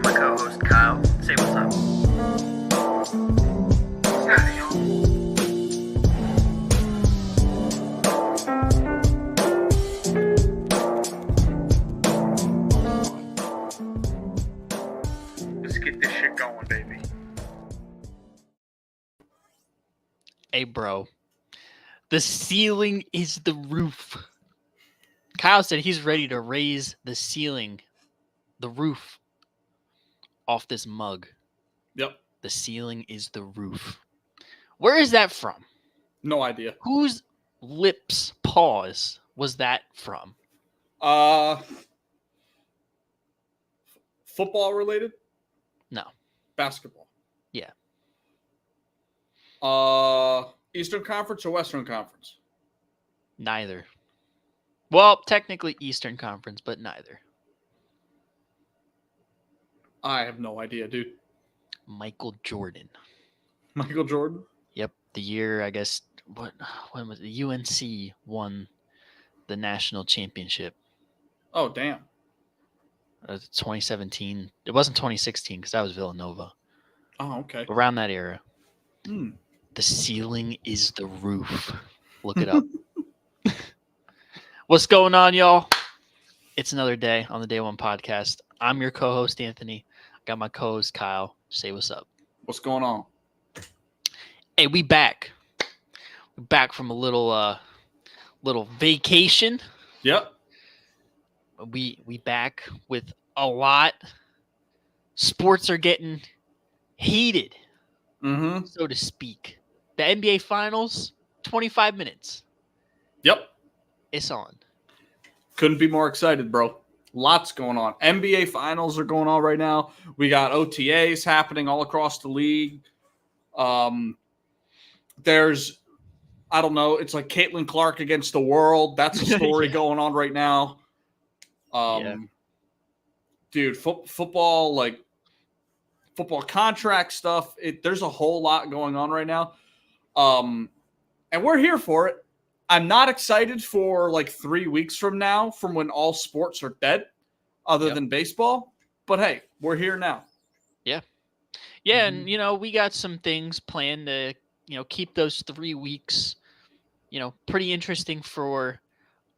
my co-host Kyle. Say what's up. Let's get this shit going, baby. Hey, bro. The ceiling is the roof. Kyle said he's ready to raise the ceiling, the roof, off this mug. Yep. The ceiling is the roof. Where is that from? No idea. Whose lips pause was that from? Football related? No. Basketball. Yeah. Eastern Conference or Western Conference? Neither. Well, technically Eastern Conference, but neither. I have no idea, dude. Michael Jordan. Michael Jordan? Yep. The year, I guess, when was it? UNC won the national championship. Oh, damn. 2017. It wasn't 2016 because that was Villanova. Oh, okay. Around that era. Hmm. The ceiling is the roof. Look it up. What's going on, y'all? It's another day on the Day One podcast. I'm your co-host, Anthony. Got my co-host, Kyle. Say what's up. What's going on? Hey, we back. We're back from a little vacation. Yep. We back with a lot. Sports are getting heated, so to speak. The NBA Finals, 25 minutes. Yep. It's on. Couldn't be more excited, bro. Lots going on. NBA Finals are going on right now. We got OTAs happening all across the league. There's, I don't know, it's like Caitlin Clark against the world. That's a story Yeah. going on right now. Dude, football contract stuff. There's a whole lot going on right now. And we're here for it. I'm not excited for like 3 weeks from now from when all sports are dead other than baseball. But hey, we're here now. Yeah. Yeah, and we got some things planned to, keep those 3 weeks, pretty interesting for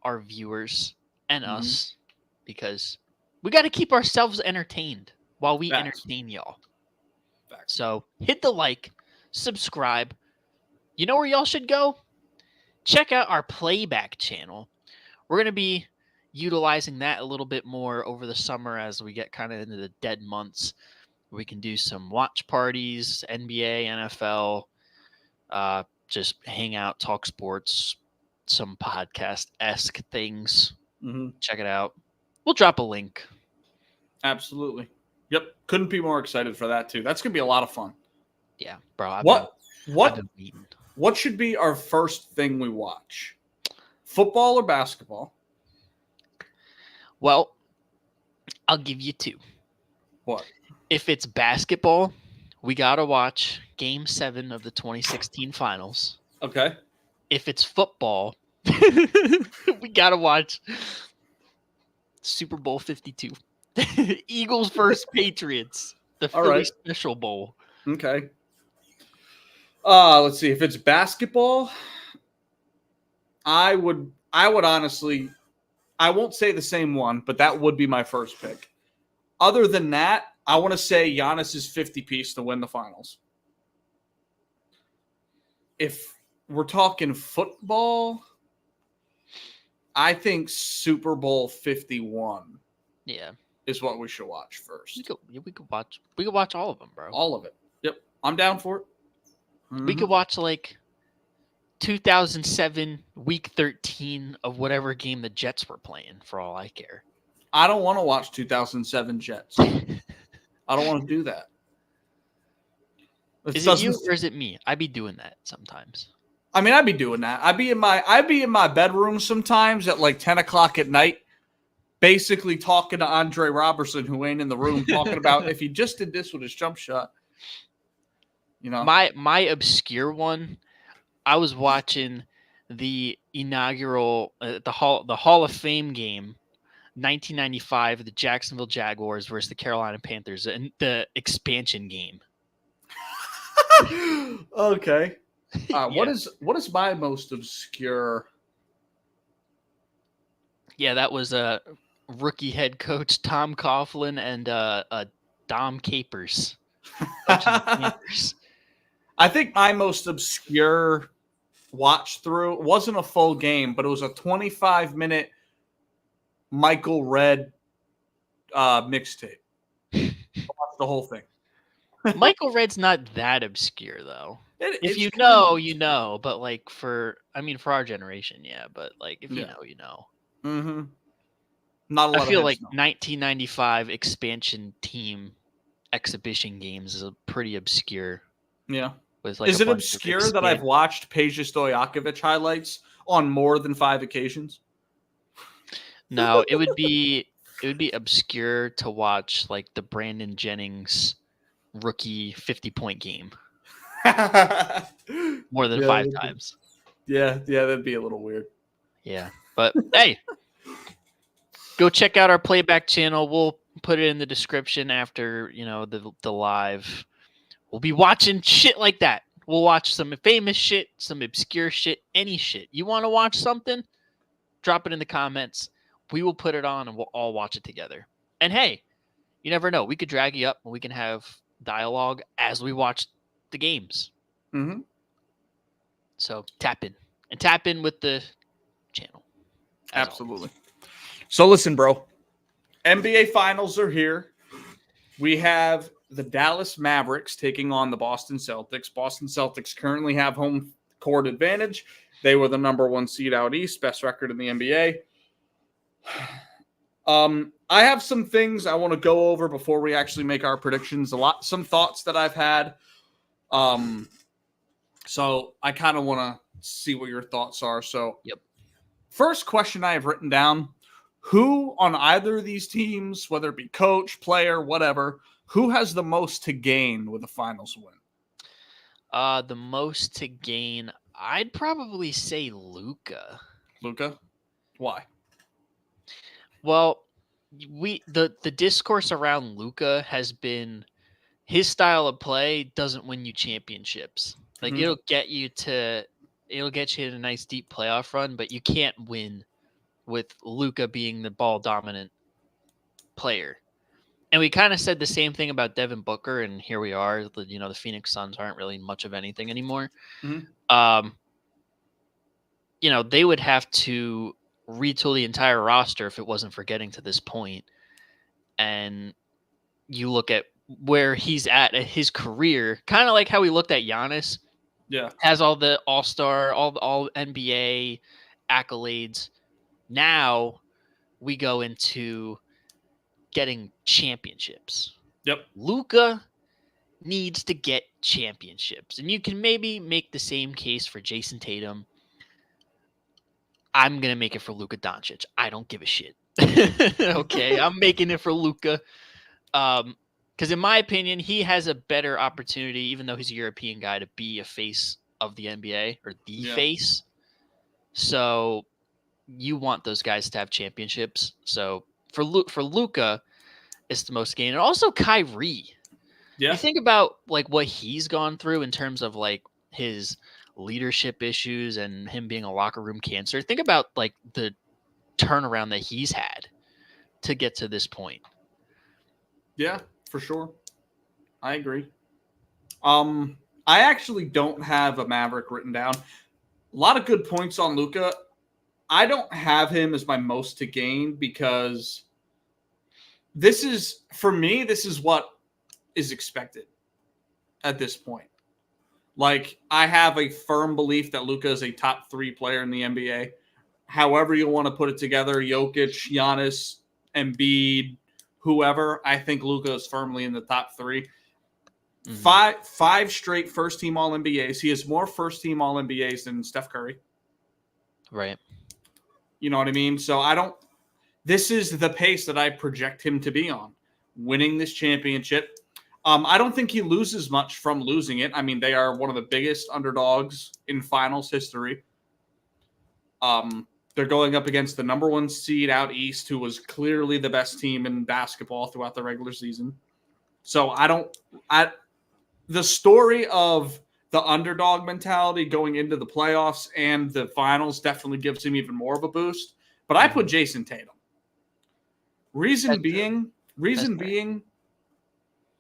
our viewers and us, because we got to keep ourselves entertained while we entertain y'all. Facts. So hit the like, subscribe. You know where y'all should go? Check out our playback channel. We're going to be utilizing that a little bit more over the summer as we get kind of into the dead months. We can do some watch parties, NBA, NFL, just hang out, talk sports, some podcast-esque things. Check it out. We'll drop a link. Absolutely. Yep. Couldn't be more excited for that too. That's going to be a lot of fun. Yeah, bro. I've been waiting. What should be our first thing we watch? Football or basketball? Well, I'll give you two. What? If it's basketball, we got to watch Game 7 of the 2016 finals. Okay. If it's football, we got to watch Super Bowl 52. Eagles versus Patriots. The Philly Special Bowl. Okay. Let's see. If it's basketball, I would honestly, I won't say the same one, but that would be my first pick. Other than that, I want to say Giannis's 50-piece to win the finals. If we're talking football, I think Super Bowl 51. Yeah. Is what we should watch first. We could watch all of them, bro. All of it. Yep. I'm down for it. We could watch like 2007 week 13 of whatever game the Jets were playing for all I care. I don't want to watch 2007 Jets. I don't want to do that. Is it you or is it me? I be doing that sometimes. I mean, I'd be doing that. I'd be in my bedroom sometimes at like 10 o'clock at night, basically talking to Andre Robertson, who ain't in the room, talking about if he just did this with his jump shot. My obscure one, I was watching the inaugural the Hall of Fame game 1995, the Jacksonville Jaguars versus the Carolina Panthers in the expansion game. Okay. Yeah. What is my most obscure? Yeah, that was rookie head coach Tom Coughlin and Dom Capers. Coaching the Panthers. I think my most obscure watch through wasn't a full game, but it was a 25-minute Michael Redd mixtape. I watched the whole thing. Michael Redd's not that obscure though. If It's you kind of know, you know. But like for our generation, yeah. But like if you Yeah. know, you know. Mm-hmm. Not a lot I feel of like heads know. 1995 expansion team exhibition games is a pretty obscure. Yeah. With like Is a it bunch of obscure that I've watched Peja Stojakovic highlights on more than 5 occasions? No, it would be obscure to watch like the Brandon Jennings rookie 50-point game more than 5 times. Yeah, that'd be a little weird. Yeah. But hey, go check out our playback channel. We'll put it in the description after, the live. We'll be watching shit like that. We'll watch some famous shit, some obscure shit, any shit. You want to watch something? Drop it in the comments. We will put it on and we'll all watch it together. And hey, you never know. We could drag you up and we can have dialogue as we watch the games. Mm-hmm. So tap in with the channel. Absolutely. So listen, bro. NBA Finals are here. We have the Dallas Mavericks taking on the Boston Celtics. Boston Celtics currently have home court advantage. They were the number 1 seed out east, best record in the NBA. I have some things I want to go over before we actually make our predictions. Some thoughts that I've had. So I kind of want to see what your thoughts are. So, Yep. First question I have written down: who on either of these teams, whether it be coach, player, whatever, who has the most to gain with a finals win? The most to gain, I'd probably say Luka. Luka? Why? Well, the discourse around Luka has been his style of play doesn't win you championships. Like Mhm. it'll get you in a nice deep playoff run, but you can't win with Luka being the ball dominant player. And we kind of said the same thing about Devin Booker, and here we are. The Phoenix Suns aren't really much of anything anymore. Mhm. They would have to retool the entire roster if it wasn't for getting to this point. And you look at where he's at his career, kind of like how we looked at Giannis. Yeah. Has all the all-star, all NBA accolades. Now we go into getting championships. Yep. Luka needs to get championships. And you can maybe make the same case for Jason Tatum. I'm going to make it for Luka Doncic. I don't give a shit. Okay, I'm making it for Luka. Because in my opinion, he has a better opportunity, even though he's a European guy, to be a face of the NBA or the face. So you want those guys to have championships. So for Luka, it's the most gain. And also Kyrie. Yeah. You think about like what he's gone through in terms of like his leadership issues and him being a locker room cancer. Think about like the turnaround that he's had to get to this point. Yeah, for sure. I agree. I actually don't have a Maverick written down. A lot of good points on Luka. I don't have him as my most to gain because this is what is expected at this point. Like, I have a firm belief that Luka is a top 3 player in the NBA. However you want to put it together, Jokic, Giannis, Embiid, whoever, I think Luka is firmly in the top 3. Mm-hmm. Five straight first-team All-NBAs. He has more first-team All-NBAs than Steph Curry. Right. You know what I mean? So this is the pace that I project him to be on, winning this championship. I don't think he loses much from losing it. I mean, they are one of the biggest underdogs in finals history. They're going up against the number 1 seed out east, who was clearly the best team in basketball throughout the regular season. So the story of the underdog mentality going into the playoffs and the finals definitely gives him even more of a boost. But I put Jason Tatum. Reason being,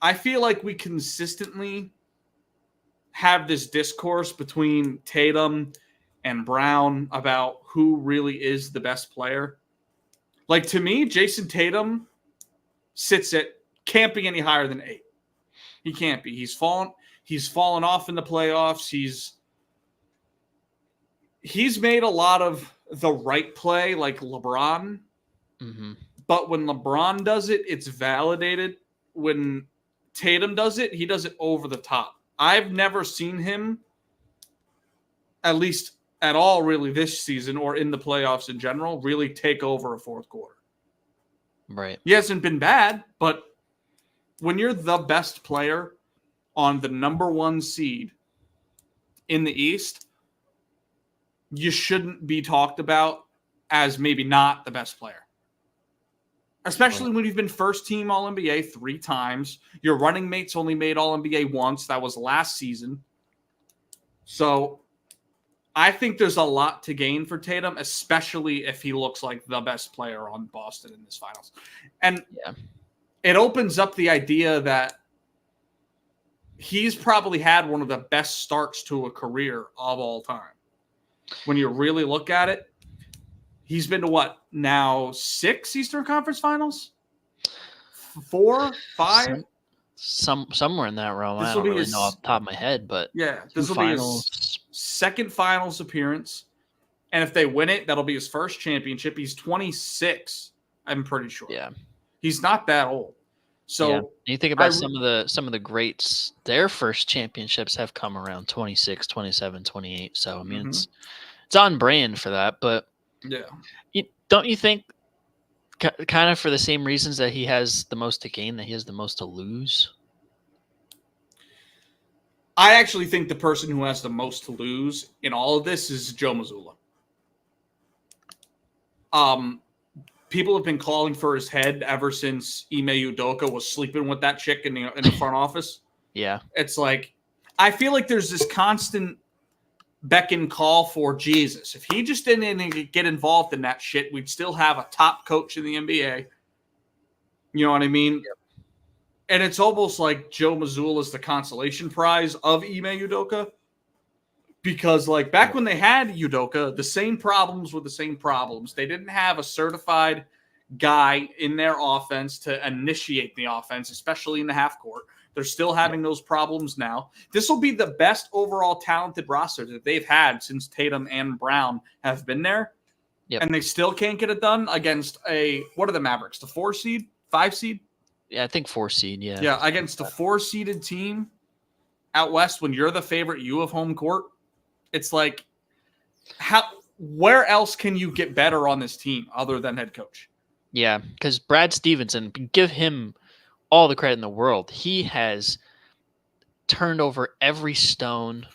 I feel like we consistently have this discourse between Tatum and Brown about who really is the best player. Like, to me, Jason Tatum can't be any higher than 8. He can't be. He's fallen off in the playoffs. He's made a lot of the right play, like LeBron. Mm-hmm. But when LeBron does it, it's validated. When Tatum does it, he does it over the top. I've never seen him, at least at all really this season or in the playoffs in general, really take over a fourth quarter. Right. He hasn't been bad, but when you're the best player on the number 1 seed in the East, you shouldn't be talked about as maybe not the best player. Especially when you've been first team All-NBA 3 times. Your running mates only made All-NBA once. That was last season. So I think there's a lot to gain for Tatum, especially if he looks like the best player on Boston in this finals. And it opens up the idea that he's probably had one of the best starts to a career of all time. When you really look at it, he's been to what now? 6 Eastern Conference Finals, 4, 5, somewhere in that realm. I don't really know off the top of my head, but this will be his second finals appearance, and if they win it, that'll be his first championship. He's 26, I'm pretty sure. Yeah, he's not that old. So you think about some of the greats, their first championships have come around 26, 27, 28. So I mean, it's on brand for that, but. Yeah. Don't you think kind of for the same reasons that he has the most to gain, that he has the most to lose? I actually think the person who has the most to lose in all of this is Joe Mazzulla. People have been calling for his head ever since Ime Udoka was sleeping with that chick in the front office. Yeah. It's like, I feel like there's this constant beck and call for Jesus. If he just didn't get involved in that shit, we'd still have a top coach in the NBA. You know what I mean? Yep. And it's almost like Joe Mazzulla is the consolation prize of Ime Udoka. Because, like, back when they had Udoka, the same problems were the same problems. They didn't have a certified guy in their offense to initiate the offense, especially in the half court. They're still having those problems now. This will be the best overall talented roster that they've had since Tatum and Brown have been there. Yep. And they still can't get it done against what are the Mavericks? The 4 seed? 5 seed? Yeah, I think 4 seed, yeah. Yeah, against a 4-seeded team out west when you're the favorite, you have home court. It's like, where else can you get better on this team other than head coach? Yeah, because Brad Stevenson, give him all the credit in the world. He has turned over every stone,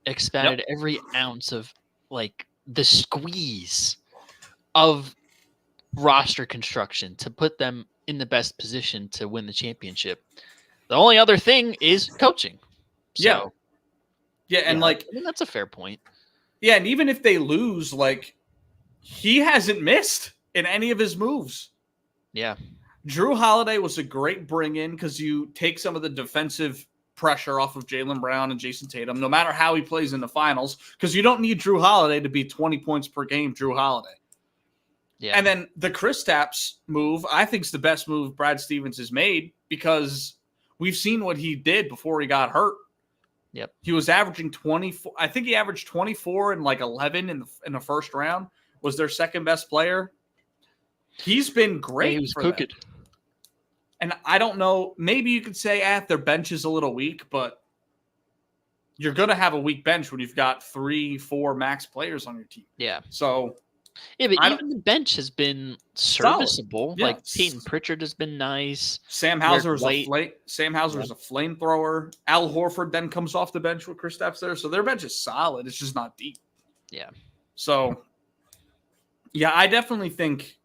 expanded every ounce of like the squeeze of roster construction to put them in the best position to win the championship. The only other thing is coaching. So, and I mean, that's a fair point. Yeah, and even if they lose, like, he hasn't missed in any of his moves. Yeah. Drew Holiday was a great bring-in because you take some of the defensive pressure off of Jaylen Brown and Jason Tatum, no matter how he plays in the finals, because you don't need Drew Holiday to be 20 points per game, Drew Holiday. Yeah. And then the Kristaps move, I think, is the best move Brad Stevens has made because we've seen what he did before he got hurt. Yep. He was averaging 24. I think he averaged 24 and like 11 in the first round. Was their second best player. He's been great. He was cooking. And I don't know. Maybe you could say, their bench is a little weak, but you're going to have a weak bench when you've got 3-4 max players on your team. Yeah. So. Yeah, but even the bench has been serviceable. Yeah. Like Peyton Pritchard has been nice. Sam Hauser is a flamethrower. Al Horford then comes off the bench with Kristaps there. So their bench is solid. It's just not deep. Yeah. So Yeah, I definitely think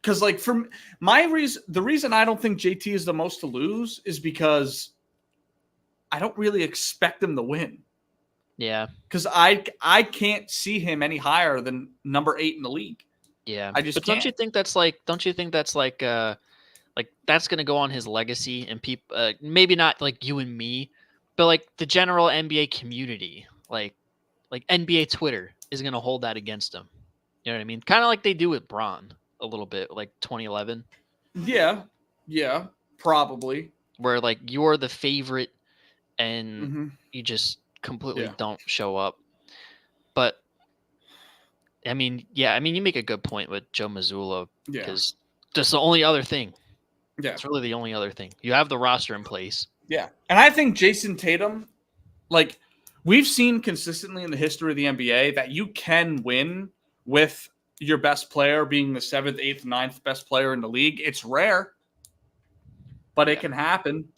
because like from my reason, the reason I don't think JT is the most to lose is because I don't really expect him to win. Yeah. Because I can't see him any higher than number 8 in the league. Yeah. I just But don't you can't. think that's like that's gonna go on his legacy and people maybe not like you and me, but like the general NBA community, like NBA Twitter is gonna hold that against him. You know what I mean? Kind of like they do with Braun a little bit, like 2011, Yeah, probably. where like you're the favorite and Hmm. you just completely Yeah, don't show up. But I mean, yeah, I mean, you make a good point with Joe Mazzulla yeah, because that's the only other thing. yeah, It's really the only other thing. You have the roster in place. yeah. And I think Jason Tatum, like we've seen consistently in the history of the NBA, that you can win with your best player being the 7th, 8th, ninth best player in the league. It's rare, but it Yeah. can happen.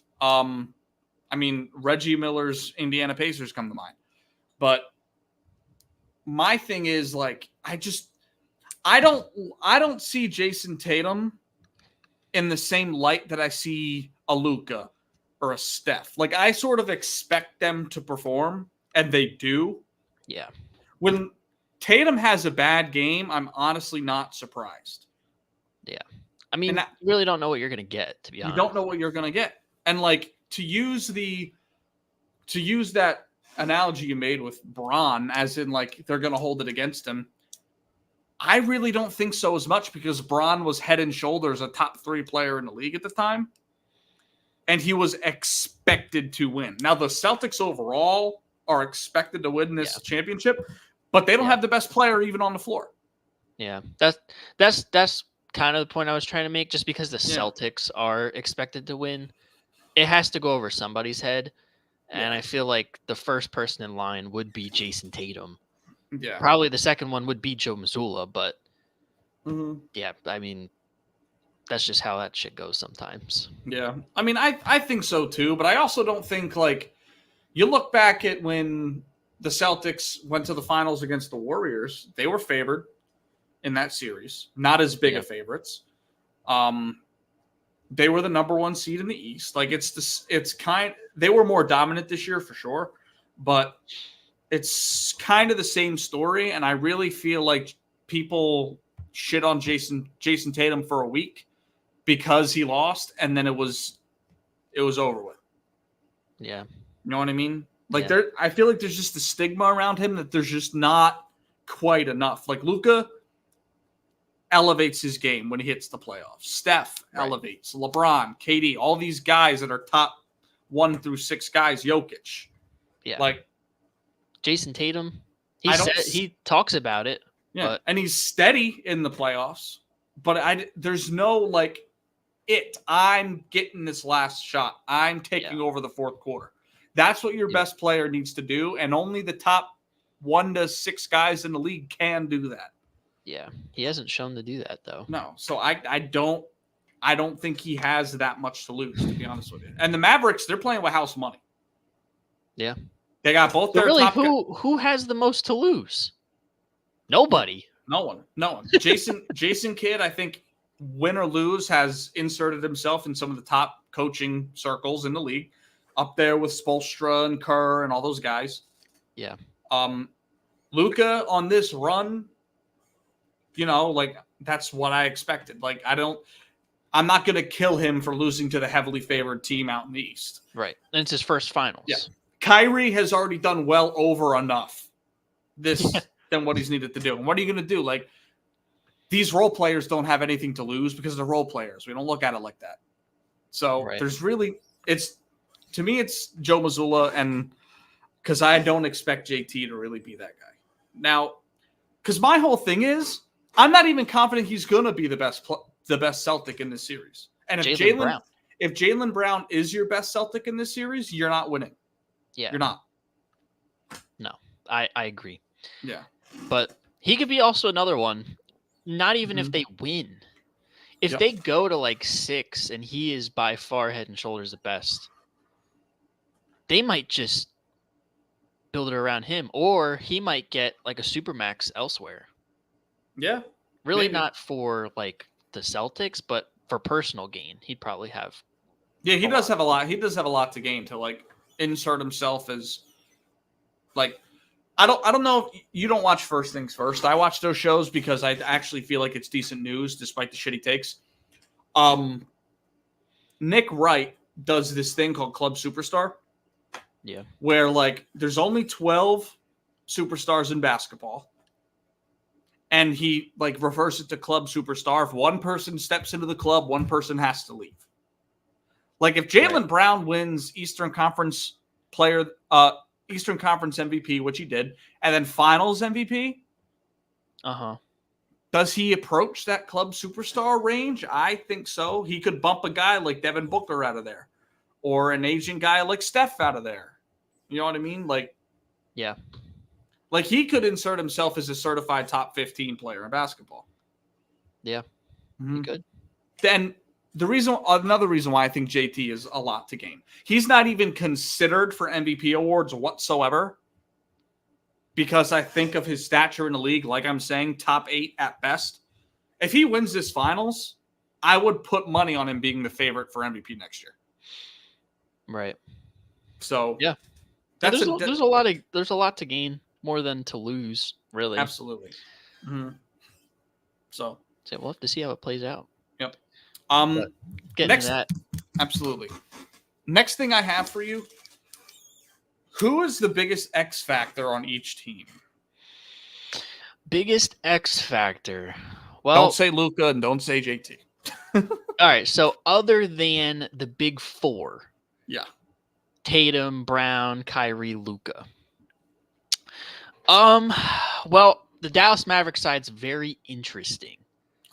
I mean, Reggie Miller's Indiana Pacers come to mind. But my thing is like I don't see Jason Tatum in the same light that I see a Luka or a Steph. Like I sort of expect them to perform, and they do. Yeah. When Tatum has a bad game, I'm honestly not surprised. Yeah. I mean, And you really don't know what you're going to get, to be you honest. don't know what you're gonna get. And like to use that analogy you made with Braun, as in like they're gonna hold it against him. I really don't think so as much because Braun was head and shoulders a top 3 player in the league at the time. And he was expected to win. Now, the Celtics overall are expected to win this championship, but they don't have the best player even on the floor. Yeah. That's kind of the point I was trying to make. Just because the Celtics are expected to win, it has to go over somebody's head. And I feel like the first person in line would be Jason Tatum. Yeah. Probably the second one would be Joe Mazzulla, but Mm-hmm. yeah, I mean, that's just how that shit goes sometimes. Yeah. I mean, I think so too, but I also don't think like you look back at when the Celtics went to the finals against the Warriors, they were favored in that series, not as big of favorites. They were the number 1 seed in the East. Like they were more dominant this year for sure, but it's kind of the same story. And I really feel like people shit on Jason Tatum for a week because he lost, and then it was over with. Yeah. You know what I mean? Like I feel like there's just a stigma around him that there's just not quite enough. Like Luka elevates his game when he hits the playoffs. Steph elevates. LeBron, KD, all these guys that are top 1 through 6 guys. Jokic. Yeah. Like Jason Tatum, he talks about it. Yeah, and he's steady in the playoffs. But there's no like I'm getting this last shot. I'm taking over the fourth quarter. That's what your best player needs to do, and only the top 1 to 6 guys in the league can do that. Yeah, he hasn't shown to do that though. No, so I don't think he has that much to lose, to be honest with you. And the Mavericks, they're playing with house money. Yeah, they got both their really, top. Who has the most to lose? Nobody. No one. Jason Kidd, I think, win or lose, has inserted himself in some of the top coaching circles in the league, up there with Spoelstra and Kerr and all those guys. Yeah. Luka on this run, like that's what I expected. Like I'm not going to kill him for losing to the heavily favored team out in the East. Right. And it's his first finals. Yeah. Kyrie has already done well over enough than what he's needed to do. And what are you going to do? Like, these role players don't have anything to lose because they're role players. We don't look at it like that. So there's really, to me, it's Joe Mazzulla, and because I don't expect JT to really be that guy. Now, because my whole thing is, I'm not even confident he's going to be the best Celtic in this series. And if Jaylen Brown is your best Celtic in this series, you're not winning. Yeah. You're not. No, I agree. Yeah. But he could be also another one, not even if they win. If they go to like 6 and he is by far head and shoulders the best, they might just build it around him, or he might get like a supermax elsewhere. Yeah. Really Maybe. not for like the Celtics, but for personal gain, he'd probably have. Yeah, he a does lot. have a lot. He does have a lot to gain to like insert himself as like I don't know if you don't watch First Things First. I watch those shows because I actually feel like it's decent news despite the shit he takes. Nick Wright does this thing called Club Superstar. Yeah. Where like there's only 12 superstars in basketball. And he like refers it to Club Superstar. If one person steps into the club, one person has to leave. Like if Jaylen Brown wins Eastern Conference MVP, which he did, and then Finals MVP, does he approach that Club Superstar range? I think so. He could bump a guy like Devin Booker out of there, or an Asian guy like Steph out of there. You know what I mean? Like, yeah. Like he could insert himself as a certified top 15 player in basketball. Yeah, he could. Then another reason why I think JT is a lot to gain. He's not even considered for MVP awards whatsoever because I think of his stature in the league, like I'm saying, top 8 at best. If he wins this finals, I would put money on him being the favorite for MVP next year. Right. So yeah, there's a lot to gain. More than to lose, really. Absolutely. Mm-hmm. So we'll have to see how it plays out. Yep. Getting to that. Absolutely. Next thing I have for you, who is the biggest X factor on each team? Biggest X factor. Well, don't say Luka and don't say JT. All right. So other than the big four, yeah, Tatum, Brown, Kyrie, Luka. Well, the Dallas Mavericks side's very interesting.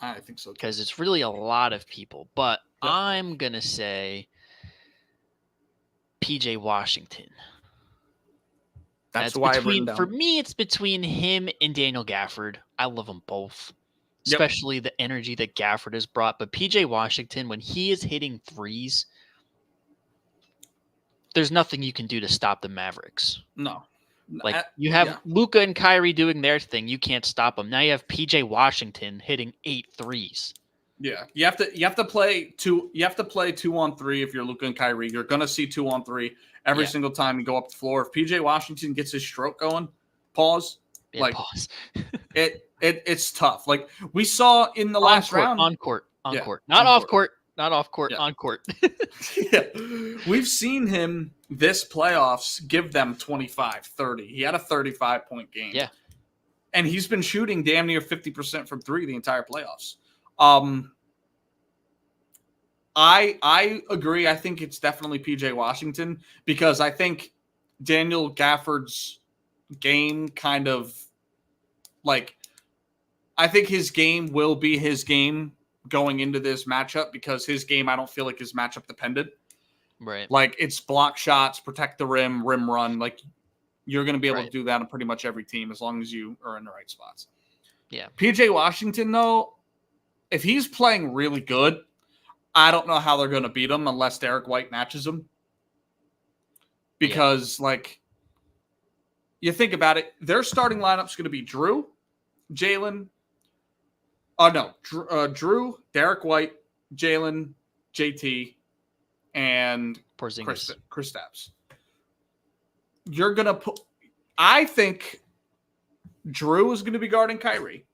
I think so, because it's really a lot of people. But I'm gonna say PJ Washington. That's why for me, it's between him and Daniel Gafford. I love them both, especially the energy that Gafford has brought. But PJ Washington, when he is hitting threes, there's nothing you can do to stop the Mavericks. No. Like you have Luka and Kyrie doing their thing, you can't stop them. Now you have PJ Washington hitting 8 threes. Yeah, you have to play 2. You have to play 2-on-3 if you're Luka and Kyrie. You're gonna see 2-on-3 every single time you go up the floor. If PJ Washington gets his stroke going, pause. It's tough. Like we saw in the last round, on court, not off court. Not off court, on court. Yeah. We've seen him this playoffs give them 25, 30. He had a 35-point game. Yeah. And he's been shooting damn near 50% from 3 the entire playoffs. I agree. I think it's definitely PJ Washington because I think Daniel Gafford's game kind of like I think his game will be his game going into this matchup because his game I don't feel like is matchup dependent. Right. Like it's block shots, protect the rim run. Like you're going to be able to do that on pretty much every team as long as you are in the right spots. Yeah. PJ Washington though, if he's playing really good, I don't know how they're going to beat him unless Derek White matches him. Because like you think about it, their starting lineup's going to be Drew, Jalen, Drew, Derek White, Jalen, JT, and Chris Stapps. You're going to put – I think Drew is going to be guarding Kyrie.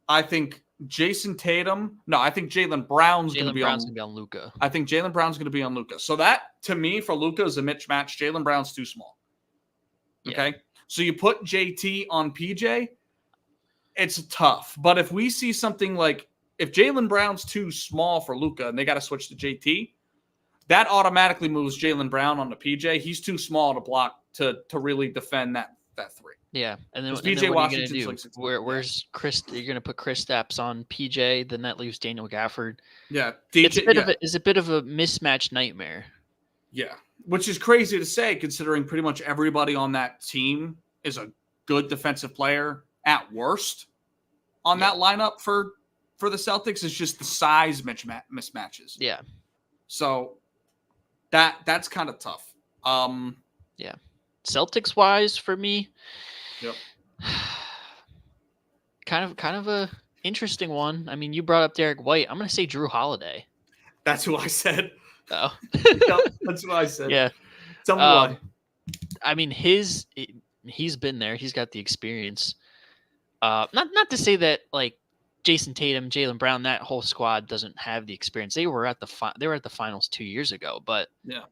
I think Jason Tatum – no, I think Jaylen Brown's going to be on Luka. I think Jaylen Brown's going to be on Luka. So that, to me, for Luka is a mismatch. Jaylen Brown's too small. Okay? Yeah. So you put JT on PJ – it's tough. But if we see something like if Jaylen Brown's too small for Luka and they got to switch to JT, that automatically moves Jaylen Brown onto PJ. He's too small to block to really defend that 3. Yeah. And then PJ Washington's going to do? Where's Chris? You're going to put Chris Stapps on PJ, then that leaves Daniel Gafford. Yeah. It's a bit of a mismatch nightmare. Yeah. Which is crazy to say considering pretty much everybody on that team is a good defensive player. At worst, on that lineup for the Celtics is just the size mismatches. Yeah. So that's kind of tough. Yeah. Celtics wise for me. Yep. Kind of a interesting one. I mean, you brought up Derek White. I'm going to say Drew Holiday. That's who I said. Oh, Yep, that's what I said. yeah. Tell me why. I mean, he's been there. He's got the experience. Not to say that like Jason Tatum, Jaylen Brown, that whole squad doesn't have the experience. They were at the finals 2 years ago, but Yeah.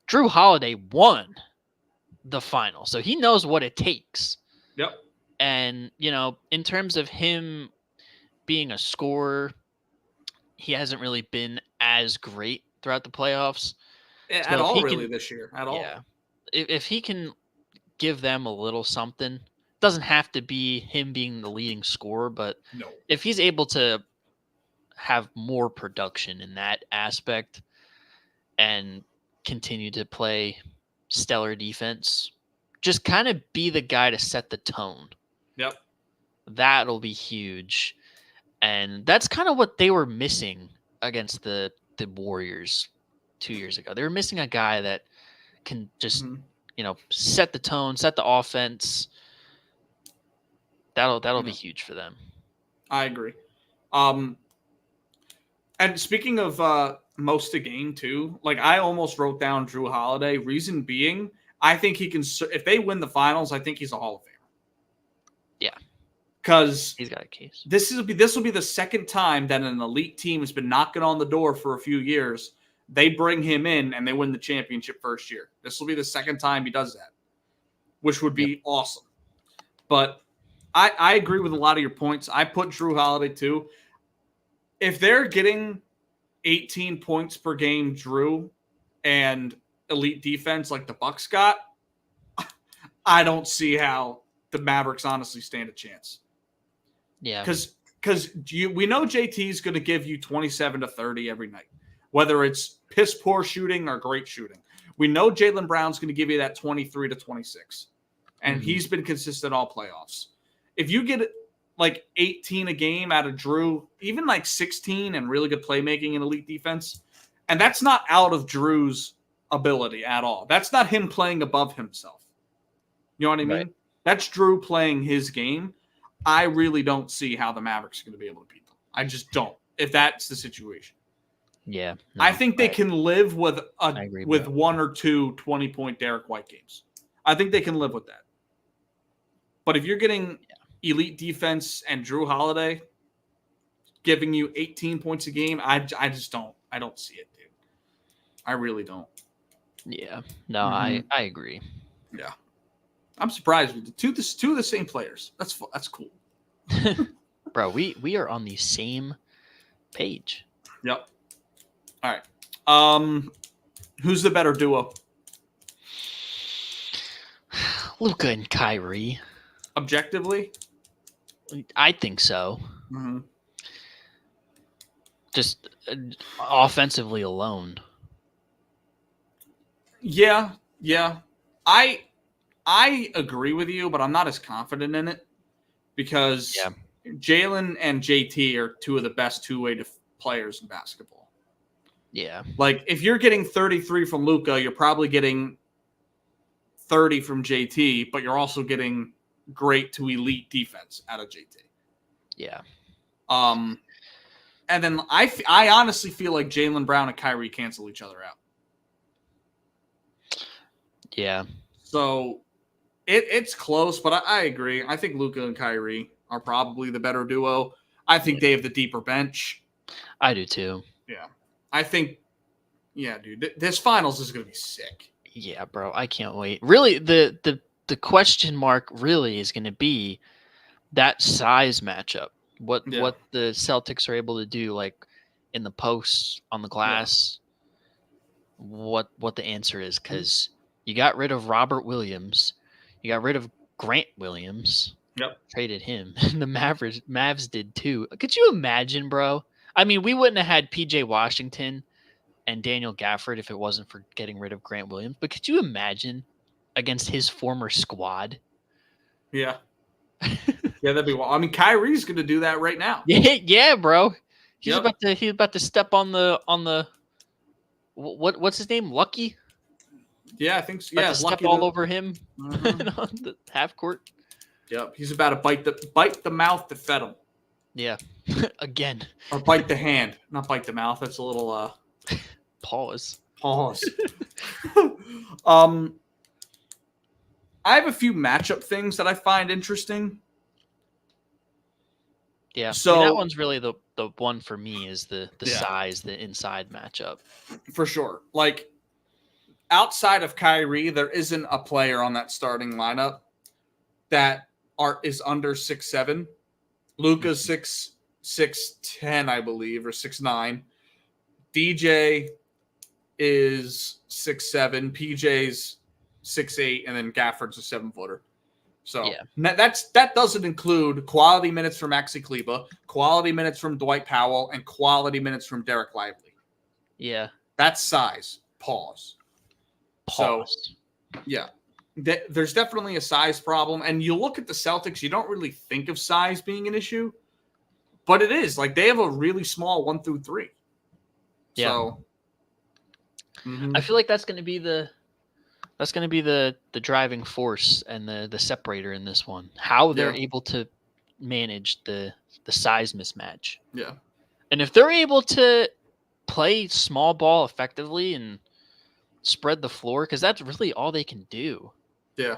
Drew Holiday won the final, so he knows what it takes. Yep. And in terms of him being a scorer, he hasn't really been as great throughout the playoffs. At all, really, this year. At all. Yeah. If he can give them a little something, doesn't have to be him being the leading scorer, but No. if he's able to have more production in that aspect and continue to play stellar defense, just kind of be the guy to set the tone. Yep. That'll be huge. And that's kind of what they were missing against the Warriors 2 years ago. They were missing a guy that can just, set the tone, set the offense. That'll be huge for them. I agree. And speaking of most to gain too, like I almost wrote down Drew Holiday. Reason being, I think he can. If they win the finals, I think he's a Hall of Famer. Yeah, because he's got a case. This will be the second time that an elite team has been knocking on the door for a few years. They bring him in and they win the championship first year. This will be the second time he does that, which would be awesome. But I agree with a lot of your points. I put Drew Holiday too. If they're getting 18 points per game, Drew, and elite defense like the Bucks got, I don't see how the Mavericks honestly stand a chance. Yeah. Because we know JT is going to give you 27 to 30 every night, whether it's piss poor shooting or great shooting. We know Jaylen Brown's going to give you that 23 to 26, and he's been consistent all playoffs. If you get like 18 a game out of Drew, even like 16 and really good playmaking and elite defense, and that's not out of Drew's ability at all. That's not him playing above himself. You know what I mean? Right. That's Drew playing his game. I really don't see how the Mavericks are going to be able to beat them. I just don't, if that's the situation. Yeah. No, I think they can live with agree, one or two 20-point Derek White games. I think they can live with that. But if you're getting elite defense and Drew Holiday giving you 18 points a game, I just don't. I don't see it, dude. I really don't. Yeah. No, I agree. Yeah. I'm surprised with two of the same players. That's cool. Bro, we are on the same page. Yep. All right. Who's the better duo? Luka and Kyrie. Objectively? I think so. Mm-hmm. Just offensively alone. Yeah. I agree with you, but I'm not as confident in it because Jalen and JT are two of the best two-way players in basketball. Yeah. Like, if you're getting 33 from Luka, you're probably getting 30 from JT, but you're also getting great to elite defense out of JT. Yeah. And then I honestly feel like Jaylen Brown and Kyrie cancel each other out. Yeah. So it's close, but I agree. I think Luka and Kyrie are probably the better duo. I think they have the deeper bench. I do too. Yeah. I think, dude, this finals is going to be sick. Yeah, bro. I can't wait. Really, the question mark really is going to be that size matchup. What the Celtics are able to do, like in the posts on the glass. Yeah. What the answer is, because you got rid of Robert Williams, you got rid of Grant Williams. Yep. Traded him. The Mavs did too. Could you imagine, bro? I mean, we wouldn't have had PJ Washington and Daniel Gafford if it wasn't for getting rid of Grant Williams. But could you imagine against his former squad? Yeah. That'd be wild. I mean, Kyrie's going to do that right now. Yeah, bro. He's about to step on the what's his name? Lucky? Yeah, I think so. Yeah, step all over him on the half court. Yep, he's about to bite the mouth that fed him. Yeah. Again. Or bite the hand, not bite the mouth. That's a little Pause. pause. I have a few matchup things that I find interesting. Yeah. So I mean, that one's really the one for me is the Yeah. size, the inside matchup. For sure. Like, outside of Kyrie, there isn't a player on that starting lineup that is under 6'7". Luka's 6'10", I believe, or 6'9". DJ is 6'7". PJ's 6'8", and then Gafford's a 7-footer. So Yeah. that doesn't include quality minutes from Maxi Kleber, quality minutes from Dwight Powell, and quality minutes from Derek Lively. Yeah. That's size. Pause. Pause. So, yeah. There's definitely a size problem. And you look at the Celtics, you don't really think of size being an issue. But it is. Like, they have a really small 1 through 3. Yeah. So, I feel like that's going to be the driving force and the separator in this one. How they're able to manage the size mismatch. Yeah. And if they're able to play small ball effectively and spread the floor, because that's really all they can do. Yeah.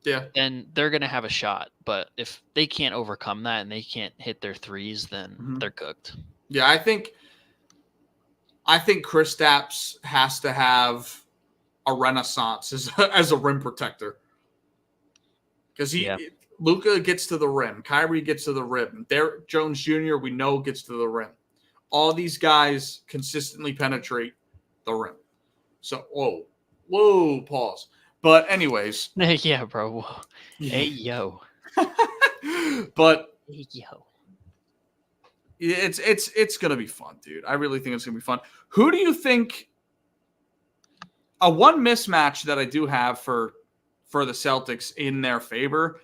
Yeah. Then they're going to have a shot. But if they can't overcome that and they can't hit their threes, then they're cooked. Yeah, I think Kristaps has to have a renaissance as a rim protector. Because Luka gets to the rim. Kyrie gets to the rim. Derek Jones Jr., we know, gets to the rim. All these guys consistently penetrate the rim. So, whoa, pause. But anyways. Yeah, bro. Hey, yo. But hey, yo. It's going to be fun, dude. I really think it's going to be fun. Who do you think one mismatch that I do have for the Celtics in their favor,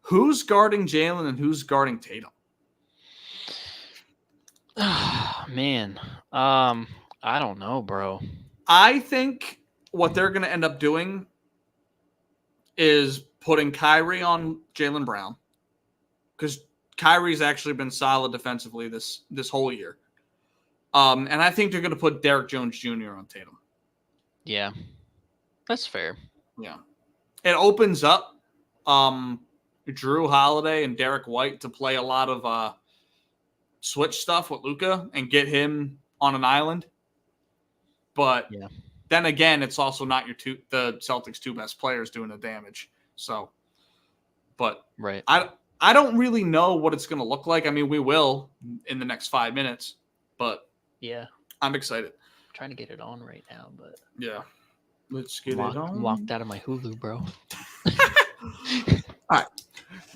who's guarding Jalen and who's guarding Tatum? Man, I don't know, bro. I think what they're going to end up doing is putting Kyrie on Jaylen Brown, because Kyrie's actually been solid defensively this whole year. And I think they're going to put Derek Jones Jr. on Tatum. Yeah, that's fair. Yeah. It opens up Drew Holiday and Derek White to play a lot of switch stuff with Luka and get him on an island. But then again, it's also not the Celtics' two best players doing the damage. So, but right. I don't really know what it's going to look like. I mean, we will in the next 5 minutes, but yeah, I'm excited. I'm trying to get it on right now, but yeah, let's get it on. I'm locked out of my Hulu, bro. All right.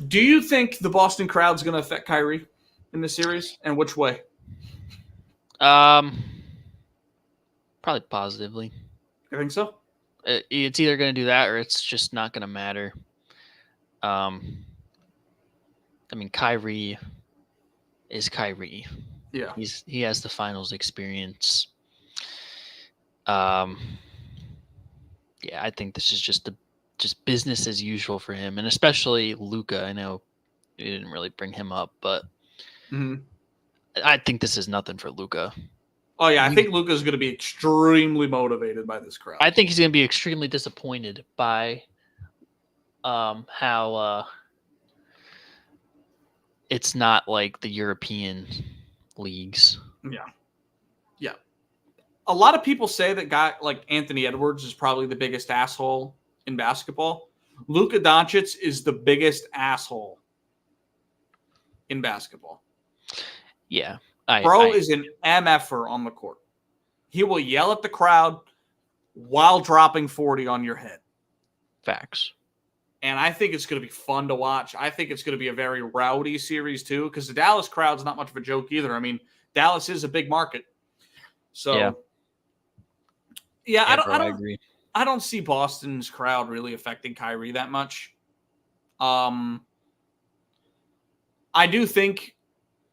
Do you think the Boston crowd's going to affect Kyrie in this series, and which way? Probably positively. I think so. It's either going to do that or it's just not going to matter. I mean, Kyrie is Kyrie. Yeah. He has the finals experience. Yeah, I think this is just business as usual for him, and especially Luka. I know you didn't really bring him up, but I think this is nothing for Luka. Oh yeah, I think Luka's going to be extremely motivated by this crowd. I think he's going to be extremely disappointed by how it's not like the European leagues. Yeah. Yeah. A lot of people say that guy like Anthony Edwards is probably the biggest asshole in basketball. Luka Doncic is the biggest asshole in basketball. Yeah. Bro is an MFer on the court. He will yell at the crowd while dropping 40 on your head. Facts. And I think it's going to be fun to watch. I think it's going to be a very rowdy series, too, because the Dallas crowd's not much of a joke either. I mean, Dallas is a big market. So, I agree. I don't see Boston's crowd really affecting Kyrie that much. I do think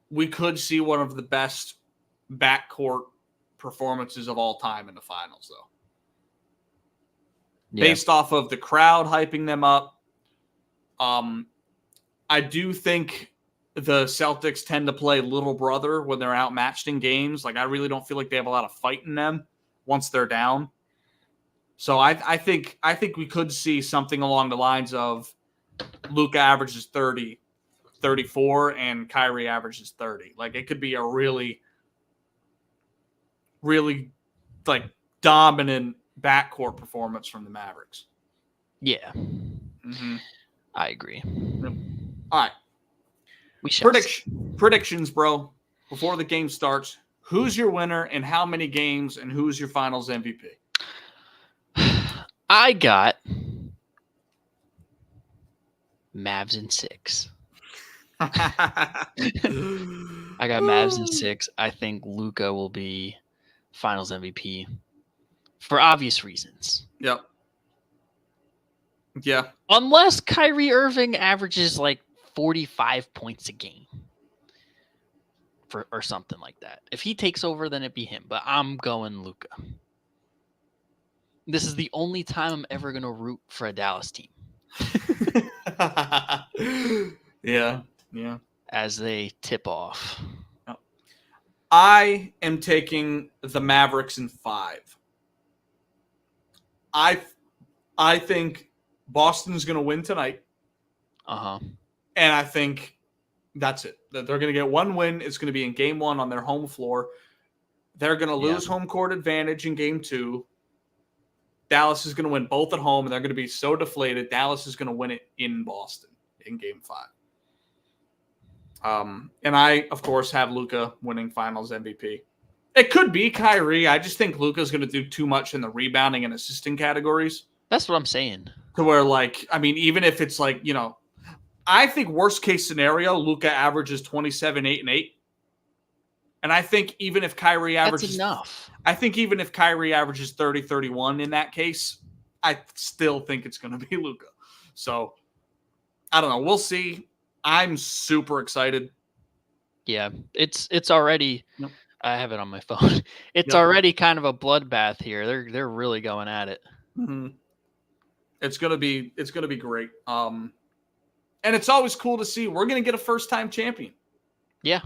we could see one of the best backcourt performances of all time in the finals, though. Yeah. Based off of the crowd hyping them up. I do think the Celtics tend to play little brother when they're outmatched in games. Like, I really don't feel like they have a lot of fight in them once they're down. So I think we could see something along the lines of Luka averages 30, 34, and Kyrie averages 30. Like, it could be a really, really, like, dominant backcourt performance from the Mavericks. Yeah. Mm-hmm. I agree. Yep. All right. We shall Predictions, bro. Before the game starts, who's your winner and how many games, and who's your finals MVP? I got Mavs in 6. I got Mavs in 6. I think Luka will be finals MVP for obvious reasons. Yep. Yeah. Unless Kyrie Irving averages like 45 points a game or something like that. If he takes over, then it'd be him. But I'm going Luka. This is the only time I'm ever going to root for a Dallas team. Yeah. As they tip off. I am taking the Mavericks in 5. I think Boston's going to win tonight. Uh-huh. And I think that's it. They're going to get one win. It's going to be in game 1 on their home floor. They're going to lose home court advantage in game 2. Dallas is going to win both at home, and they're going to be so deflated. Dallas is going to win it in Boston in game 5. And I, of course, have Luka winning finals MVP. It could be Kyrie. I just think Luka's going to do too much in the rebounding and assisting categories. That's what I'm saying. To where, like, I mean, even if it's like, I think worst case scenario, Luka averages 27, 8, and 8. And I think even if Kyrie averages... That's enough. I think even if Kyrie averages 30, 31 in that case, I still think it's going to be Luka. So, I don't know. We'll see. I'm super excited. Yeah, it's already... Yep. I have it on my phone. It's already kind of a bloodbath here. They're really going at it. Mm-hmm. It's gonna be great. And it's always cool to see. We're gonna get a first time champion. Yeah,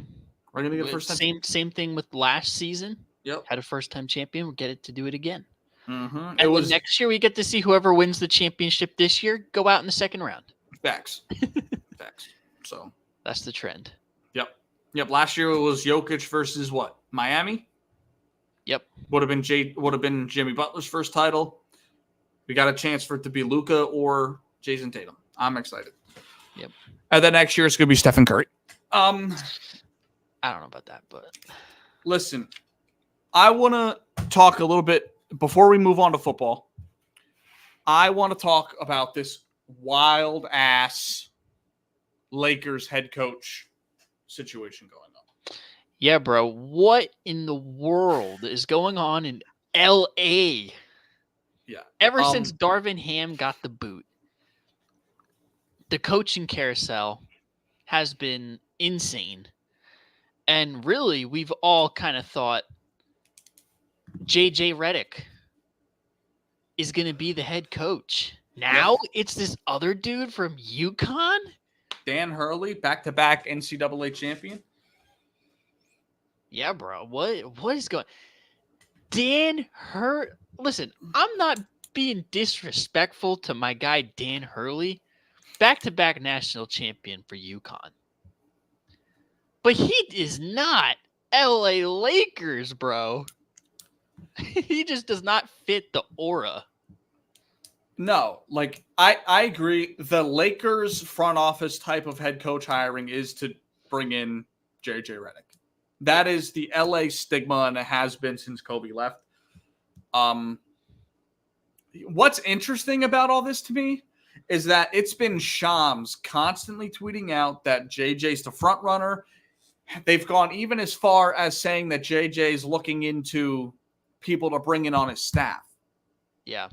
we're gonna get a first time. Same thing with last season. Yep, had a first time champion. We'll get it to do it again. Mm-hmm. And next year we get to see whoever wins the championship this year go out in the second round. Facts. So that's the trend. Yep. Last year it was Jokic versus what? Miami. Yep. Would have been Jimmy Butler's first title. We got a chance for it to be Luka or Jason Tatum. I'm excited. Yep. And then next year it's gonna be Stephen Curry. I don't know about that, but listen, I want to talk a little bit before we move on to football. I want to talk about this wild ass Lakers head coach situation going on. Yeah, bro. What in the world is going on in LA? Yeah. Ever since Darvin Ham got the boot, the coaching carousel has been insane. And really, we've all kind of thought JJ Redick is going to be the head coach. Now it's this other dude from UConn? Dan Hurley, back-to-back NCAA champion. Yeah, bro. What is going? Dan Hurley. Listen, I'm not being disrespectful to my guy Dan Hurley, back-to-back national champion for UConn. But he is not LA Lakers, bro. He just does not fit the aura. No, like I agree. The Lakers front office type of head coach hiring is to bring in JJ Redick. That is the LA stigma, and it has been since Kobe left. What's interesting about all this to me is that it's been Shams constantly tweeting out that JJ's the front runner. They've gone even as far as saying that JJ's looking into people to bring in on his staff. Yeah.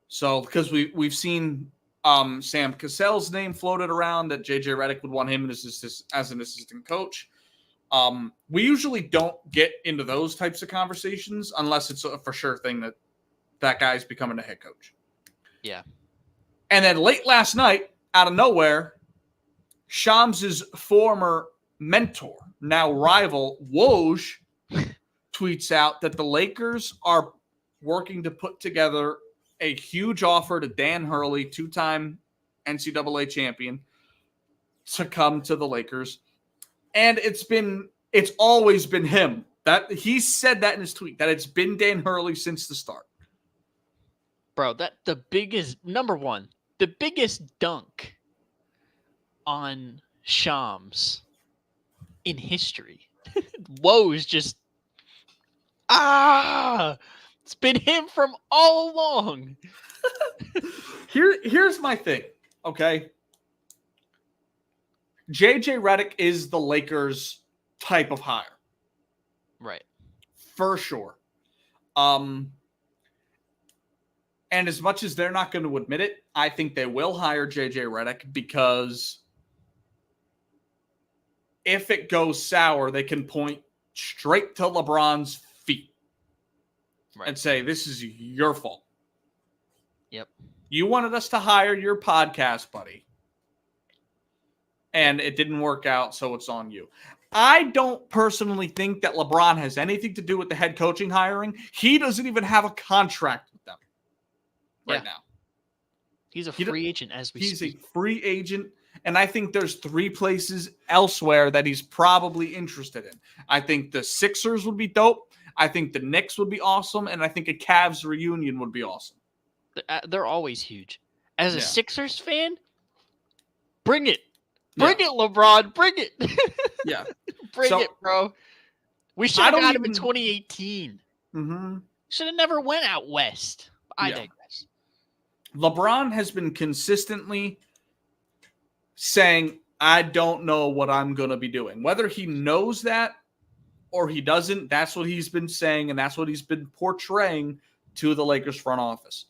So, because we've seen Sam Cassell's name floated around that JJ Redick would want him as an assistant coach. We usually don't get into those types of conversations unless it's a for sure thing that guy's becoming a head coach. Yeah. And then late last night, out of nowhere, Shams' former mentor, now rival, Woj, tweets out that the Lakers are working to put together a huge offer to Dan Hurley, two-time NCAA champion, to come to the Lakers. And it's always been him. That he said that in his tweet, that it's been Dan Hurley since the start. Bro, that the biggest dunk on Shams in history. Woj just it's been him from all along. Here's my thing, okay? JJ Redick is the Lakers type of hire. Right. For sure. And as much as they're not going to admit it, I think they will hire JJ Redick because if it goes sour, they can point straight to LeBron's feet and say, this is your fault. Yep. You wanted us to hire your podcast buddy, and it didn't work out, so it's on you. I don't personally think that LeBron has anything to do with the head coaching hiring. He doesn't even have a contract with them right now. He's a free agent as we speak. He's a free agent, and I think there's 3 places elsewhere that he's probably interested in. I think the Sixers would be dope. I think the Knicks would be awesome, and I think a Cavs reunion would be awesome. They're always huge. As a Sixers fan, bring it. Bring it, LeBron. Bring it. Yeah. Bring it, bro. We should have got him in 2018. Mm-hmm. Should have never went out west. I digress. LeBron has been consistently saying, I don't know what I'm going to be doing. Whether he knows that or he doesn't, that's what he's been saying, and that's what he's been portraying to the Lakers front office.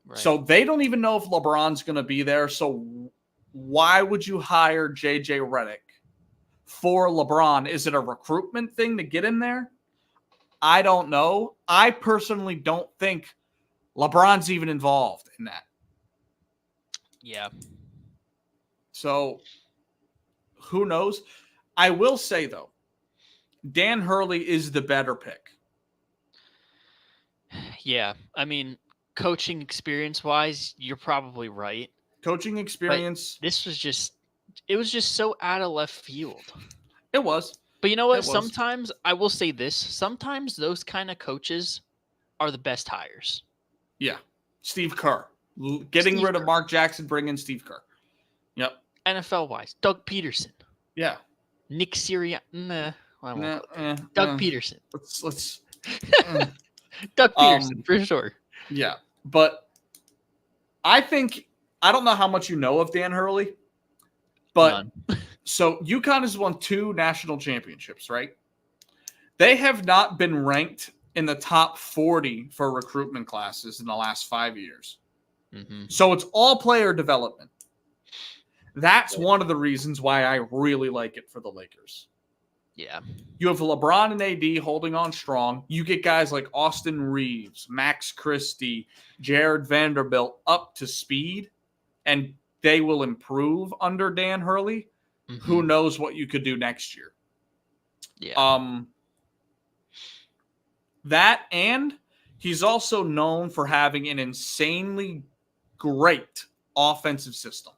Right. So they don't even know if LeBron's going to be there. So why would you hire JJ Redick for LeBron? Is it a recruitment thing to get him there? I don't know. I personally don't think LeBron's even involved in that. Yeah. So who knows? I will say, though, Dan Hurley is the better pick. Yeah. I mean, coaching experience-wise, you're probably right. Coaching experience. But it was just so out of left field. It was. But you know what? Sometimes, I will say this, sometimes those kind of coaches are the best hires. Yeah. Steve Kerr. Getting rid of Mark Jackson, bring in Steve Kerr. Yep. NFL-wise, Doug Peterson. Yeah. Nick Sirianni. Doug Peterson. Let's Doug Peterson, for sure. Yeah. But I don't know how much you know of Dan Hurley, but so UConn has won 2 national championships, right? They have not been ranked in the top 40 for recruitment classes in the last 5 years. Mm-hmm. So it's all player development. That's one of the reasons why I really like it for the Lakers. Yeah. You have LeBron and AD holding on strong. You get guys like Austin Reeves, Max Christie, Jared Vanderbilt up to speed, and they will improve under Dan Hurley. Mm-hmm. Who knows what you could do next year? Yeah. That, and he's also known for having an insanely great offensive system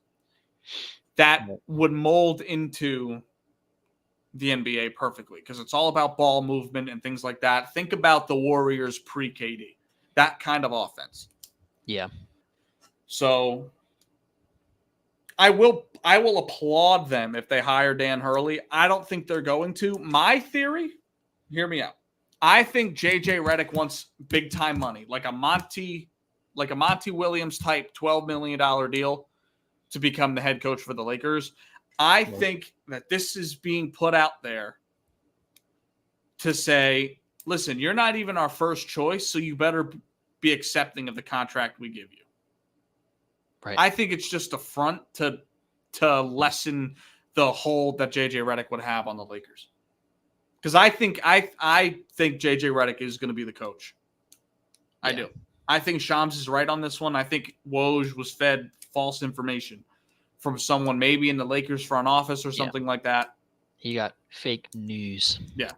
that would mold into the NBA perfectly because it's all about ball movement and things like that. Think about the Warriors pre-KD, that kind of offense. Yeah. So I will applaud them if they hire Dan Hurley. I don't think they're going to. My theory, hear me out. I think JJ Redick wants big time money, like a Monty Williams type $12 million deal to become the head coach for the Lakers. I think that this is being put out there to say, listen, you're not even our first choice, so you better be accepting of the contract we give you. Right. I think it's just a front to lessen the hold that JJ Redick would have on the Lakers. Because I think JJ Redick is going to be the coach. I do. I think Shams is right on this one. I think Woj was fed false information from someone maybe in the Lakers front office or something like that. He got fake news. Yeah.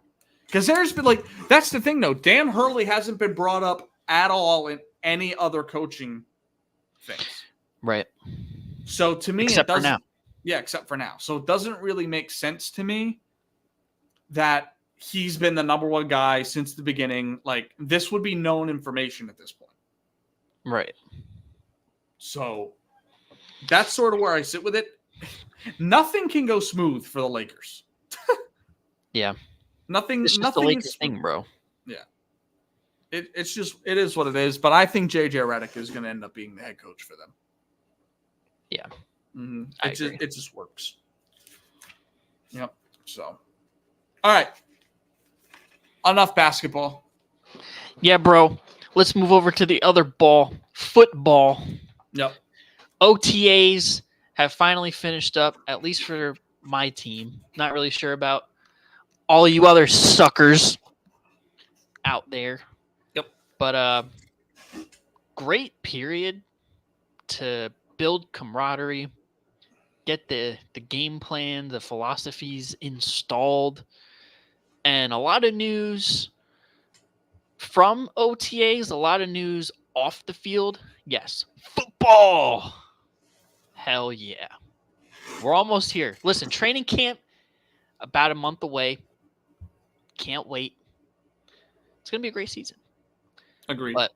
Because there's been that's the thing though. Dan Hurley hasn't been brought up at all in any other coaching things. Right. So to me, Except it doesn't. for now. Yeah, except for now. So it doesn't really make sense to me that he's been the number one guy since the beginning. Like, this would be known information at this point. Right. So that's sort of where I sit with it. Nothing can go smooth for the Lakers. Yeah. Nothing. It's just nothing the Lakers is thing, bro. Yeah. It is what it is. But I think JJ Redick is going to end up being the head coach for them. Yeah. Mm-hmm. I agree. It just works. Yep. So, all right. Enough basketball. Yeah, bro. Let's move over to the other ball, football. Yep. OTAs have finally finished up, at least for my team. Not really sure about all you other suckers out there. Yep. But great period to build camaraderie, get the game plan, the philosophies installed, and a lot of news from OTAs, a lot of news off the field. Yes, football. Hell yeah. We're almost here. Listen, training camp about a month away. Can't wait. It's going to be a great season. Agreed. But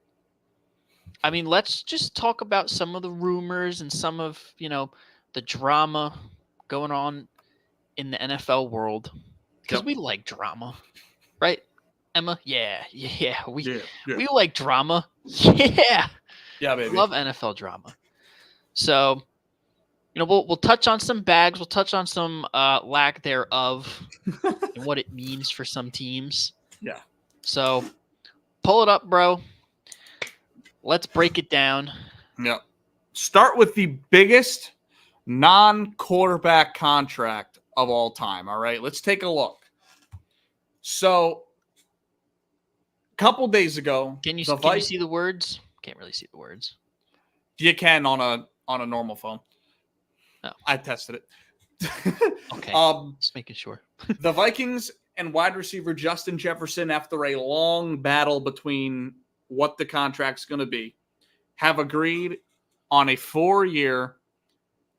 I mean, let's just talk about some of the rumors and some of, the drama going on in the NFL world. Because we like drama, right, Emma? Yeah. We like drama. Yeah. Yeah, baby. Love NFL drama. So, we'll touch on some bags. We'll touch on some lack thereof and what it means for some teams. Yeah. So, pull it up, bro. Let's break it down. Yeah. Start with the biggest non-quarterback contract of all time. All right, let's take a look. So, a couple days ago, can you see the words? Can't really see the words. You can on a normal phone. Oh. I tested it. Okay. Just making sure. The Vikings and wide receiver Justin Jefferson, after a long battle between what the contract's going to be, have agreed on a 4-year,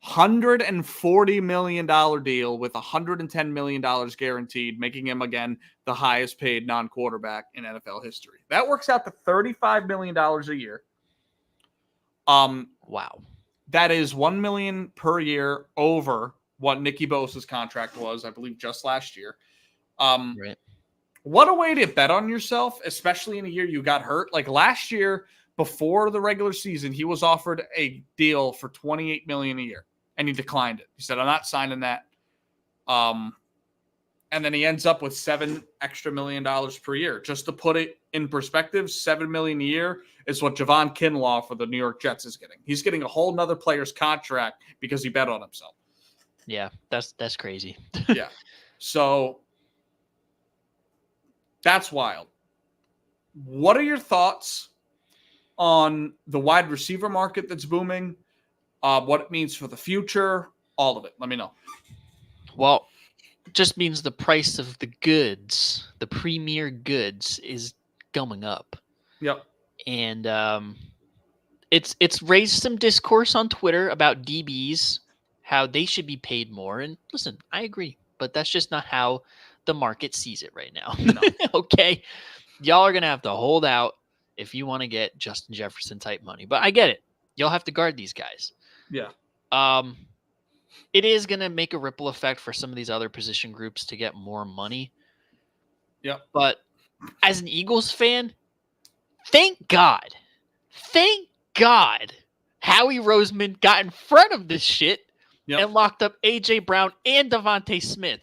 $140 million deal with $110 million guaranteed, making him, again, the highest paid non-quarterback in NFL history. That works out to $35 million a year. Wow. That is $1 million per year over what Nicky Bosa's contract was, I believe, just last year. Right. What a way to bet on yourself, especially in a year you got hurt. Like last year, before the regular season, he was offered a deal for $28 million a year, and he declined it. He said, "I'm not signing that." And then he ends up with $7 extra million per year. Just to put it in perspective, $7 million a year is what Javon Kinlaw for the New York Jets is getting. He's getting a whole nother player's contract because he bet on himself. Yeah, that's crazy. Yeah. So that's wild. What are your thoughts on the wide receiver market that's booming? What it means for the future? All of it. Let me know. Well, it just means the price of the goods, the premier goods, is going up. Yep. And it's raised some discourse on Twitter about DBs, how they should be paid more. And listen, I agree, but that's just not how the market sees it right now. No. Okay. Y'all are going to have to hold out if you want to get Justin Jefferson type money. But I get it. Y'all have to guard these guys. Yeah. It is going to make a ripple effect for some of these other position groups to get more money. Yep. But as an Eagles fan, thank God Howie Roseman got in front of this shit and locked up A.J. Brown and Devontae Smith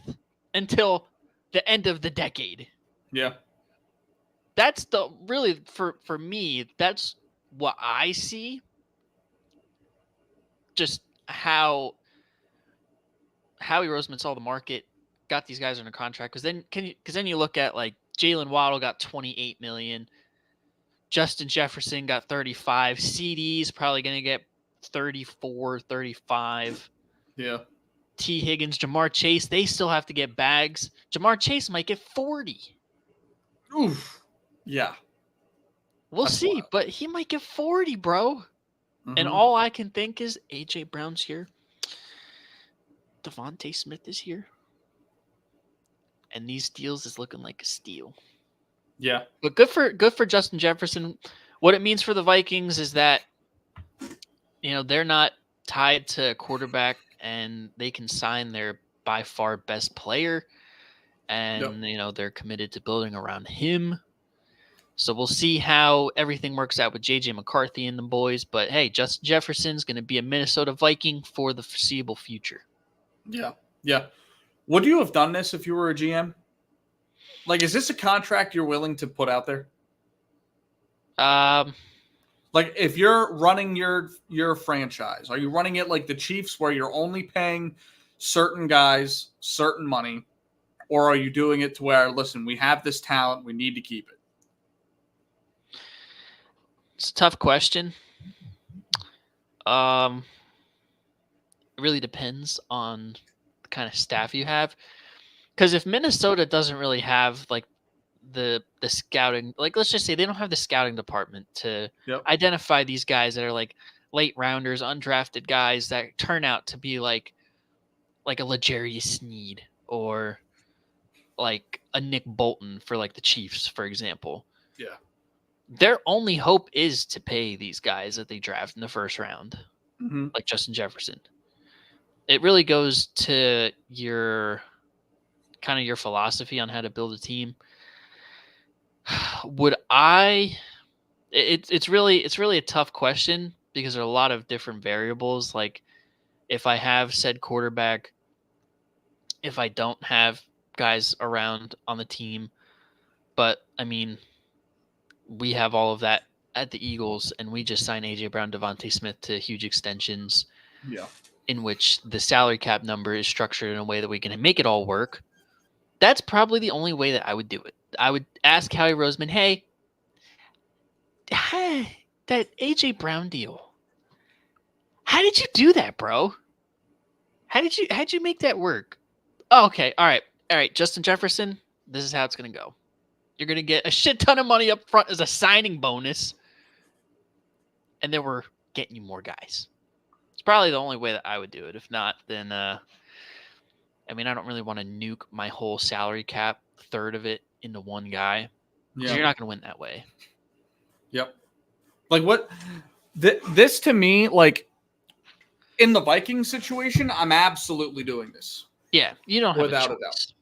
until the end of the decade. Yeah. That's really, for me, that's what I see. Just how Howie Roseman saw the market, got these guys under contract. Because then you look at like Jalen Waddle got $28 million, Justin Jefferson got $35, CD's probably going to get $34, $35. Yeah. T. Higgins, Jamar Chase, they still have to get bags. Jamar Chase might get 40. Oof. Yeah. We'll That's see, wild. but he might get 40, bro. And Mhm. all I can think is A.J. Brown's here. Devontae Smith is here. And these deals is looking like a steal. Yeah. But good for Justin Jefferson. What it means for the Vikings is that they're not tied to a quarterback and they can sign their by far best player and they're committed to building around him. So we'll see how everything works out with JJ McCarthy and the boys, but hey, Justin Jefferson's going to be a Minnesota Viking for the foreseeable future. Yeah. Yeah. Would you have done this if you were a GM? Like, is this a contract you're willing to put out there? Like, if you're running your franchise, are you running it like the Chiefs where you're only paying certain guys certain money, or are you doing it to where, listen, we have this talent, we need to keep it? It's a tough question. It really depends on the kind of staff you have. Because if Minnesota doesn't really have like the scouting, like let's just say they don't have the scouting department to identify these guys that are like late rounders, undrafted guys that turn out to be like a L'Jarius Sneed or like a Nick Bolton for like the Chiefs, for example. Yeah. Their only hope is to pay these guys that they draft in the first round, like Justin Jefferson. It really goes to your philosophy on how to build a team. Would I? It's really a tough question because there are a lot of different variables. Like if I have said quarterback, if I don't have guys around on the team, but I mean, we have all of that at the Eagles, and we just signed AJ Brown, Devontae Smith to huge extensions. Yeah. In which the salary cap number is structured in a way that we can make it all work. That's probably the only way that I would do it. I would ask Howie Roseman, hey, that AJ Brown deal, how did you do that, bro? How'd you make that work? Oh, okay, all right, Justin Jefferson, this is how it's gonna go. You're gonna get a shit ton of money up front as a signing bonus, and then we're getting you more guys. It's probably the only way that I would do it. If not, then I don't really want to nuke my whole salary cap, third of it, into one guy. Because you're not going to win that way. Yep. Like what? This to me, like in the Vikings situation, I'm absolutely doing this. Yeah, you don't have without a doubt. choice.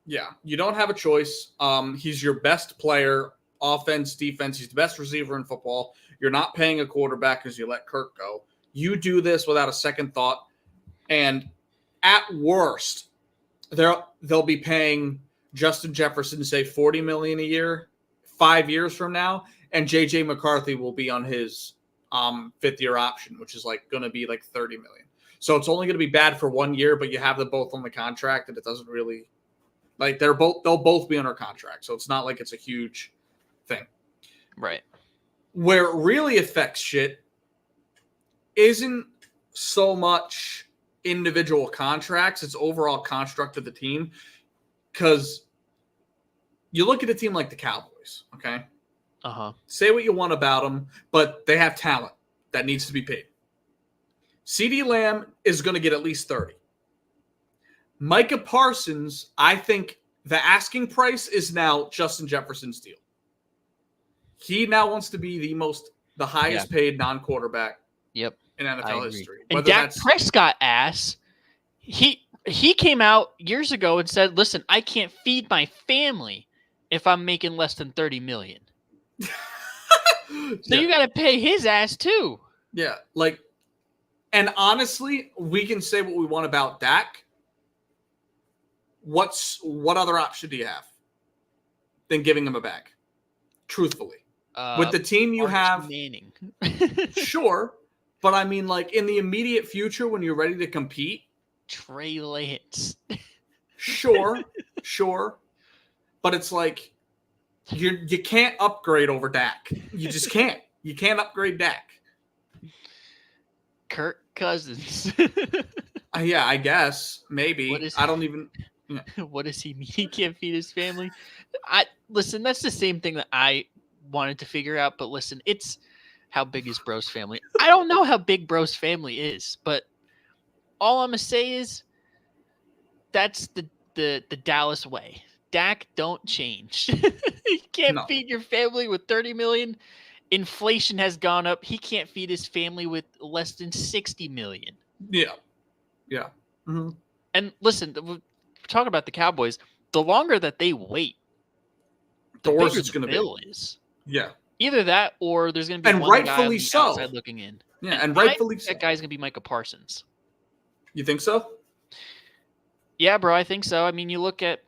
Yeah, you don't have a choice. He's your best player, offense, defense. He's the best receiver in football. You're not paying a quarterback because you let Kirk go. You do this without a second thought. And at worst, they'll be paying Justin Jefferson, say, $40 million a year 5 years from now, and JJ McCarthy will be on his fifth-year option, which is like going to be like $30 million. So it's only going to be bad for 1 year, but you have them both on the contract, and it doesn't really like they'll both be under contract. So it's not like it's a huge thing. Right. Where it really affects shit isn't so much individual contracts, it's overall construct of the team. Because you look at a team like the Cowboys, okay? Say what you want about them, but they have talent that needs to be paid. CeeDee Lamb is going to get at least 30. Micah Parsons, I think the asking price is now Justin Jefferson's deal. He now wants to be the highest paid non-quarterback in NFL history. And Dak Prescott ass, he came out years ago and said, listen, I can't feed my family if I'm making less than $30 million. So you got to pay his ass too. Yeah. And honestly, we can say what we want about Dak. What other option do you have than giving him a bag? Truthfully. With the team you have, Manning. Sure. But I mean, like in the immediate future, when you're ready to compete, Trey Lance. Sure. But it's like you can't upgrade over Dak. You just can't. You can't upgrade Dak. Kirk Cousins. Yeah, I guess maybe. What is I don't even. what does he mean he can't feed his family? I listen, that's the same thing that I wanted to figure out, but listen, it's how big is Bro's family? I don't know how big Bro's family is, but all I'm gonna say is that's the Dallas way. Dak, don't change. You can't No. feed your family with 30 million. Inflation has gone up. He can't feed his family with less than 60 million. Yeah. Yeah. Mm-hmm. And listen, we're talking about the Cowboys. The longer that they wait, the The worse bigger it's the going to be. bill is. Yeah. Either that, or there's going to be And one guy on rightfully the so. outside looking in. Yeah, and rightfully I think so. that guy's going to be Micah Parsons. You think so? Yeah, bro, I think so. I mean, you look at,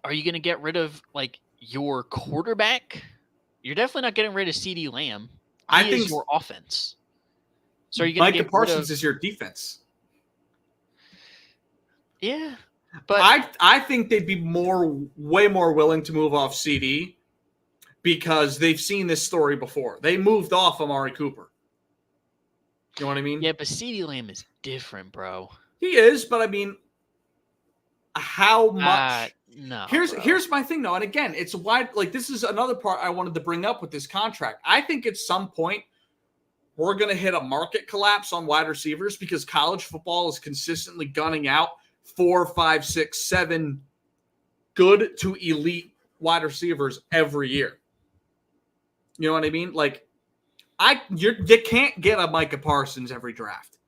are you going to get rid of like your quarterback? You're definitely not getting rid of CeeDee Lamb. He is your offense. So are you going to Micah get Parsons rid of, is your defense. Yeah, but I think they'd be way more willing to move off CD because they've seen this story before. They moved off Amari Cooper. You know what I mean? Yeah, but CeeDee Lamb is different, bro. He is, but I mean, how much? No. Here's my thing, though, and again, it's wide. Like, this is another part I wanted to bring up with this contract. I think at some point we're going to hit a market collapse on wide receivers because college football is consistently gunning out 4, 5, 6, 7 good to elite wide receivers every year. You know what I mean? Like, you can't get a Micah Parsons every draft.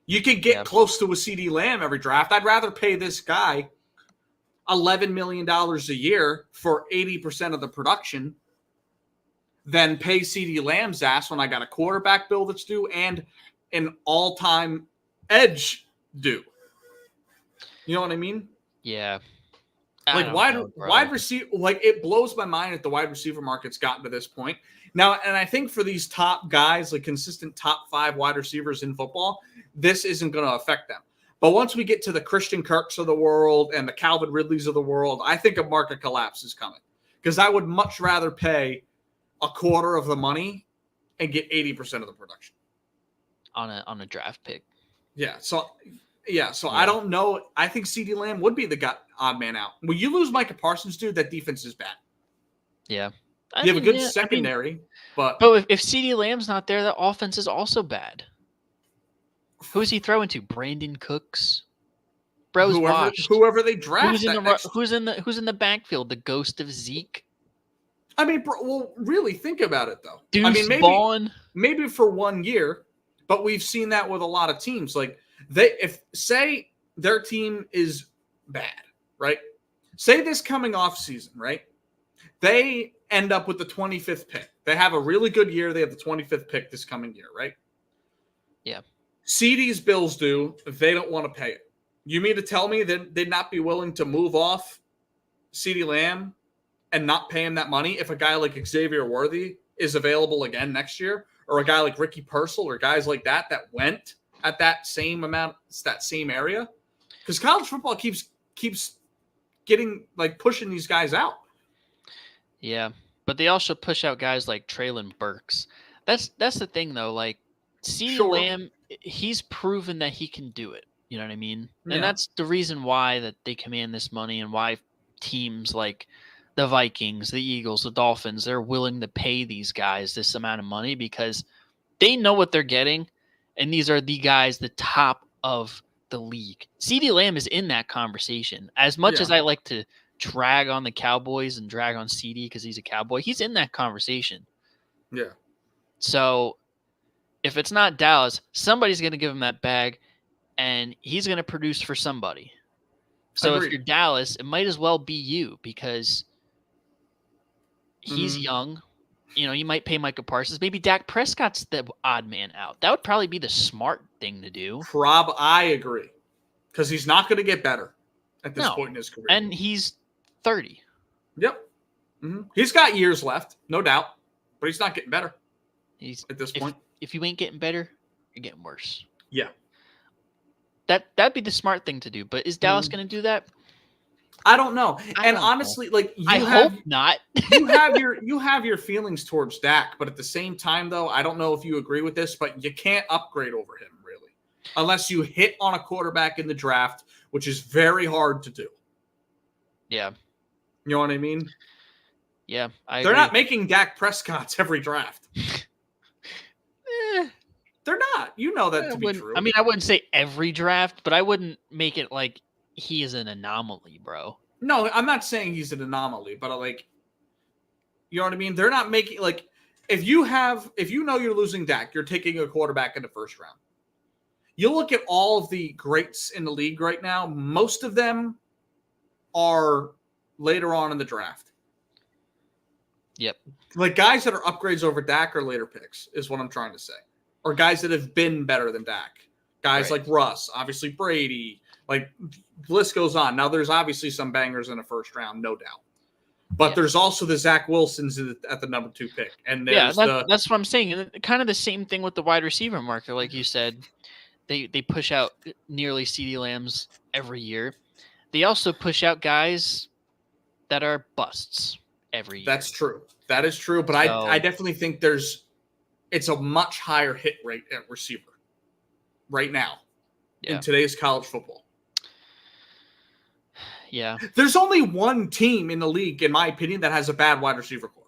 You can get close to a CeeDee Lamb every draft. I'd rather pay this guy $11 million a year for 80% of the production than pay CeeDee Lamb's ass when I got a quarterback bill that's due and an all-time edge due. You know what I mean? Yeah. Like wide receiver, like it blows my mind that the wide receiver market's gotten to this point. Now, and I think for these top guys, like consistent top 5 wide receivers in football, this isn't going to affect them. But once we get to the Christian Kirks of the world and the Calvin Ridleys of the world, I think a market collapse is coming. Because I would much rather pay a quarter of the money and get 80% of the production. On a draft pick. Yeah. So I don't know. I think CeeDee Lamb would be the odd man out. When you lose Micah Parsons, dude, that defense is bad. Yeah. You have a good secondary, but if CeeDee Lamb's not there, the offense is also bad. Who's he throwing to? Brandon Cooks? Bro's washed. Whoever they draft. Who's in the backfield? The ghost of Zeke? I mean, bro, well, really think about it though. Deuce I mean, maybe for 1 year, but we've seen that with a lot of teams. Like say their team is bad, right? Say this coming off season, right? They end up with the 25th pick. They have a really good year. They have the 25th pick this coming year, right? Yeah. CD's bills due. They don't want to pay it. You mean to tell me that they'd not be willing to move off CeeDee Lamb and not pay him that money if a guy like Xavier Worthy is available again next year, or a guy like Ricky Purcell or guys like that went at that same amount, that same area? Because college football keeps getting like pushing these guys out. Yeah, but they also push out guys like Treylon Burks. That's the thing though. Like CeeDee Lamb, he's proven that he can do it. You know what I mean? And that's the reason why that they command this money and why teams like the Vikings, the Eagles, the Dolphins, they're willing to pay these guys this amount of money because they know what they're getting, and these are the guys, the top of the league. CeeDee Lamb is in that conversation. As much as I like to drag on the Cowboys and drag on CeeDee because he's a Cowboy, he's in that conversation. Yeah. So if it's not Dallas, somebody's going to give him that bag, and he's going to produce for somebody. So if you're Dallas, it might as well be you because he's young. You know, you might pay Micah Parsons. Maybe Dak Prescott's the odd man out. That would probably be the smart thing to do. I agree. Because he's not going to get better at this point in his career. And he's 30. Yep. Mm-hmm. He's got years left, no doubt. But he's not getting better at this point. If you ain't getting better, you're getting worse. Yeah. That'd be the smart thing to do. But is Dallas going to do that? I don't know. Honestly, like I hope not. you have your feelings towards Dak, but at the same time, though, I don't know if you agree with this, but you can't upgrade over him, really. unless you hit on a quarterback in the draft, which is very hard to do. Yeah. You know what I mean? Yeah, They're agree. not making Dak Prescott's every draft. Eh, They're not. You know that I to be wouldn't. true. I mean, I wouldn't say every draft, but I wouldn't make it like he is an anomaly, bro. No, I'm not saying he's an anomaly, but like, you know what I mean? They're not making like if you know you're losing Dak, you're taking a quarterback in the first round. You look at all of the greats in the league right now, most of them are later on in the draft. Yep. Like guys that are upgrades over Dak are later picks, is what I'm trying to say. Or guys that have been better than Dak. Guys Right. like Russ, obviously Brady, like the list goes on. Now there's obviously some bangers in the first round, no doubt. But there's also the Zach Wilsons at the number 2 pick. And there's that's what I'm saying. And kind of the same thing with the wide receiver market, like you said. They push out nearly CeeDee Lambs every year. They also push out guys that are busts every year. That's true. That is true. But So, I definitely think it's a much higher hit rate at receiver right now in today's college football. Yeah. There's only one team in the league, in my opinion, that has a bad wide receiver core.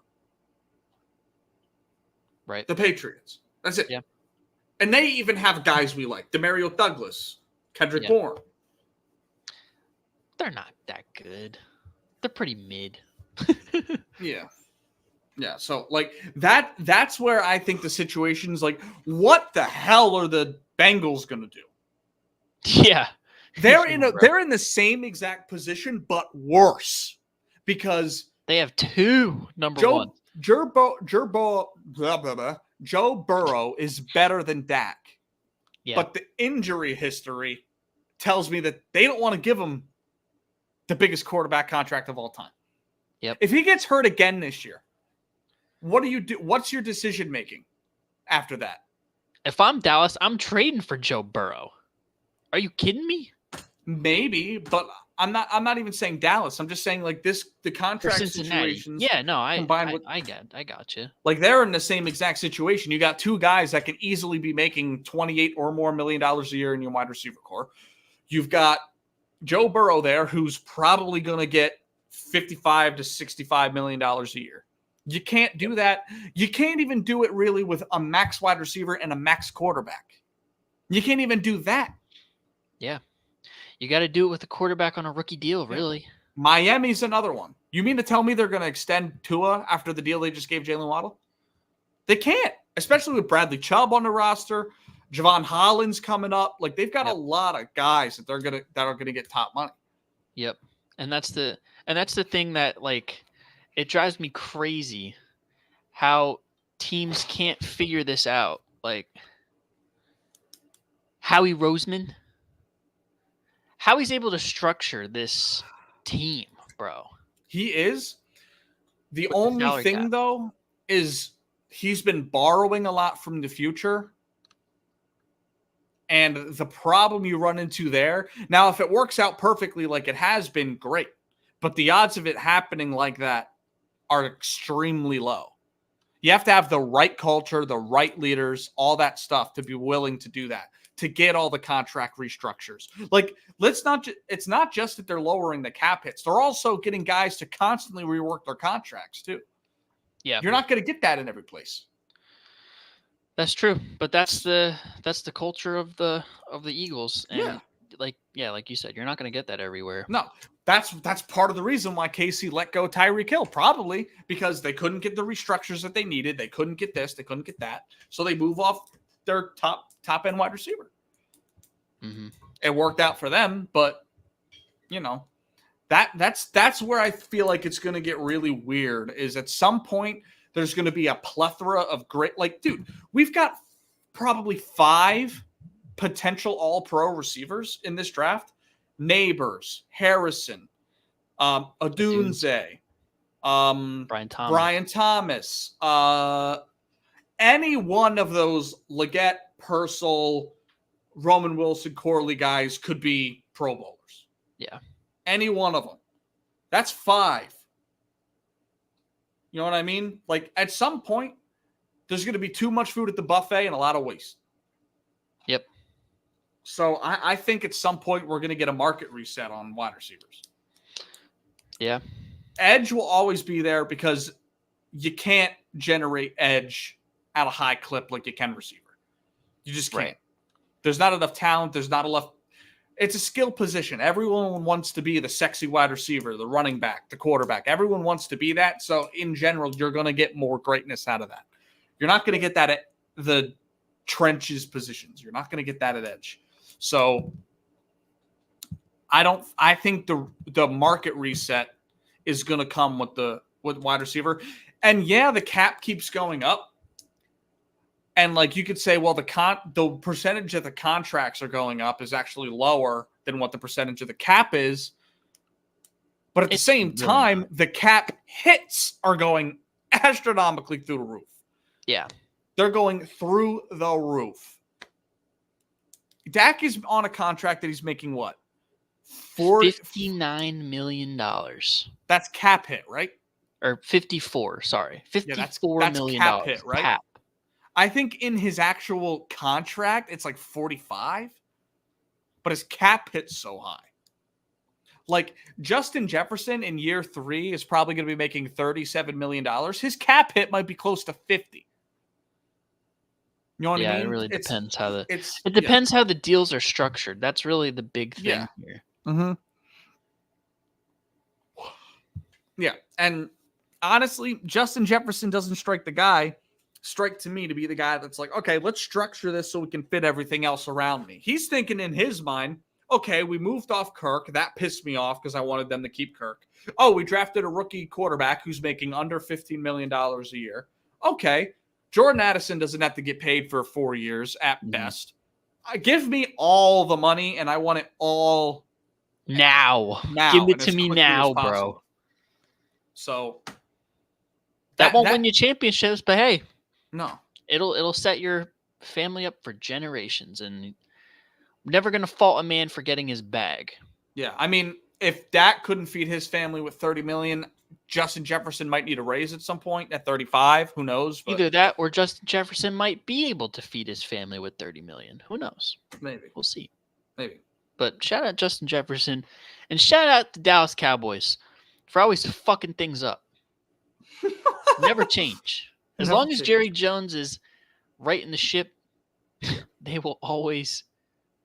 Right. The Patriots. That's it. Yeah. And they even have guys we like. Demario Douglas, Kendrick Bourne. They're not that good. They're pretty mid. Yeah. Yeah. So like that's where I think the situation's like, what the hell are the Bengals gonna do? Yeah. They're in the same exact position, but worse. Because they have 2 number one. Joe Burrow is better than Dak. Yeah. But the injury history tells me that they don't want to give him the biggest quarterback contract of all time. Yep. If he gets hurt again this year, what do you do? What's your decision making after that? If I'm Dallas, I'm trading for Joe Burrow. Are you kidding me? Maybe, but I'm not even saying Dallas. I'm just saying like the contract situations. Yeah, no, I got you. Like they're in the same exact situation. You got 2 guys that can easily be making $28 or more million a year in your wide receiver core. You've got Joe Burrow there, who's probably going to get $55 to $65 million a year. You can't do that. You can't even do it really with a max wide receiver and a max quarterback. You can't even do that. Yeah. You got to do it with a quarterback on a rookie deal, really. Miami's another one. You mean to tell me they're going to extend Tua after the deal they just gave Jalen Waddle? They can't, especially with Bradley Chubb on the roster. Javon Holland's coming up. Like they've got a lot of guys that are gonna get top money. Yep. And that's the thing that like it drives me crazy how teams can't figure this out. Like Howie Roseman, how he's able to structure this team, bro. He is. The only thing though is he's been borrowing a lot from the future. And the problem you run into there, now if it works out perfectly like it has been, great. But the odds of it happening like that are extremely low. You have to have the right culture, the right leaders, all that stuff to be willing to do that, to get all the contract restructures. Like, it's not just that they're lowering the cap hits. They're also getting guys to constantly rework their contracts too. Yeah. You're not going to get that in every place. That's true, but that's the culture of the Eagles, and like you said, you're not going to get that everywhere. No, that's part of the reason why KC let go Tyreek Hill, probably because they couldn't get the restructures that they needed. They couldn't get this, they couldn't get that, so they move off their top end wide receiver. Mm-hmm. It worked out for them, but you know that's where I feel like it's going to get really weird. Is at some point. There's going to be a plethora of great, like, dude, we've got probably 5 potential all-pro receivers in this draft. Neighbors, Harrison, Odunze, Brian Thomas. Any one of those Leggett, Purcell, Roman Wilson, Corley guys could be Pro Bowlers. Yeah. Any one of them. That's 5. You know what I mean? Like, at some point, there's going to be too much food at the buffet and a lot of waste. Yep. So I think at some point we're going to get a market reset on wide receivers. Yeah. Edge will always be there because you can't generate edge at a high clip like you can receiver. You just can't. Right. There's not enough talent. There's not enough. It's a skill position. Everyone wants to be the sexy wide receiver, the running back, the quarterback. Everyone wants to be that. So in general, you're going to get more greatness out of that. You're not going to get that at the trenches positions. You're not going to get that at edge. So I think the market reset is going to come with wide receiver. And yeah, the cap keeps going up. And like you could say, well, the percentage of the contracts are going up is actually lower than what the percentage of the cap is. But at the same time, the cap hits are going astronomically through the roof. Yeah. They're going through the roof. Dak is on a contract that he's making what? $59 million. That's cap hit, right? Or 54, sorry. $54 that's million cap hit, right? Cap. I think in his actual contract, it's like 45, but his cap hit's so high. Like Justin Jefferson in year 3 is probably going to be making $37 million. His cap hit might be close to 50. You know what I mean? Yeah, it really depends how how the deals are structured. That's really the big thing here. Mm-hmm. Yeah, and honestly, Justin Jefferson doesn't strike to me to be the guy that's like, okay, let's structure this so we can fit everything else around me. He's thinking in his mind, okay, we moved off Kirk. That pissed me off because I wanted them to keep Kirk. Oh, we drafted a rookie quarterback who's making under $15 million a year. Okay, Jordan Addison doesn't have to get paid for 4 years at best. Give me all the money, and I want it all now. Give it to me now, bro. So that won't win you championships, but hey, no, it'll set your family up for generations, and I'm never gonna fault a man for getting his bag. Yeah, I mean, if Dak couldn't feed his family with $30 million, Justin Jefferson might need a raise at some point at 35. Who knows? But either that or Justin Jefferson might be able to feed his family with $30 million. Who knows? Maybe we'll see. Maybe. But shout out Justin Jefferson, and shout out the Dallas Cowboys for always fucking things up. Never change. As long as Jerry Jones is righting the ship, they will always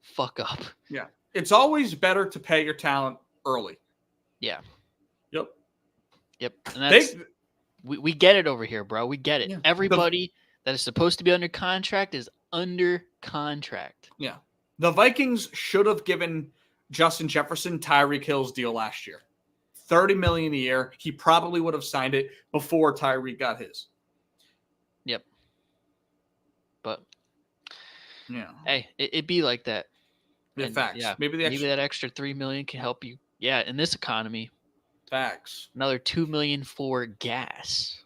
fuck up. Yeah. It's always better to pay your talent early. Yeah. Yep. And that's we get it over here, bro. We get it. Yeah. Everybody that is supposed to be under contract is under contract. Yeah. The Vikings should have given Justin Jefferson Tyreek Hill's deal last year. $30 million a year. He probably would have signed it before Tyreek got his. Yep. But yeah, hey, it'd be like that. And, facts. Yeah, maybe that extra $3 million can help you. Yeah, in this economy. Facts. Another $2 million for gas.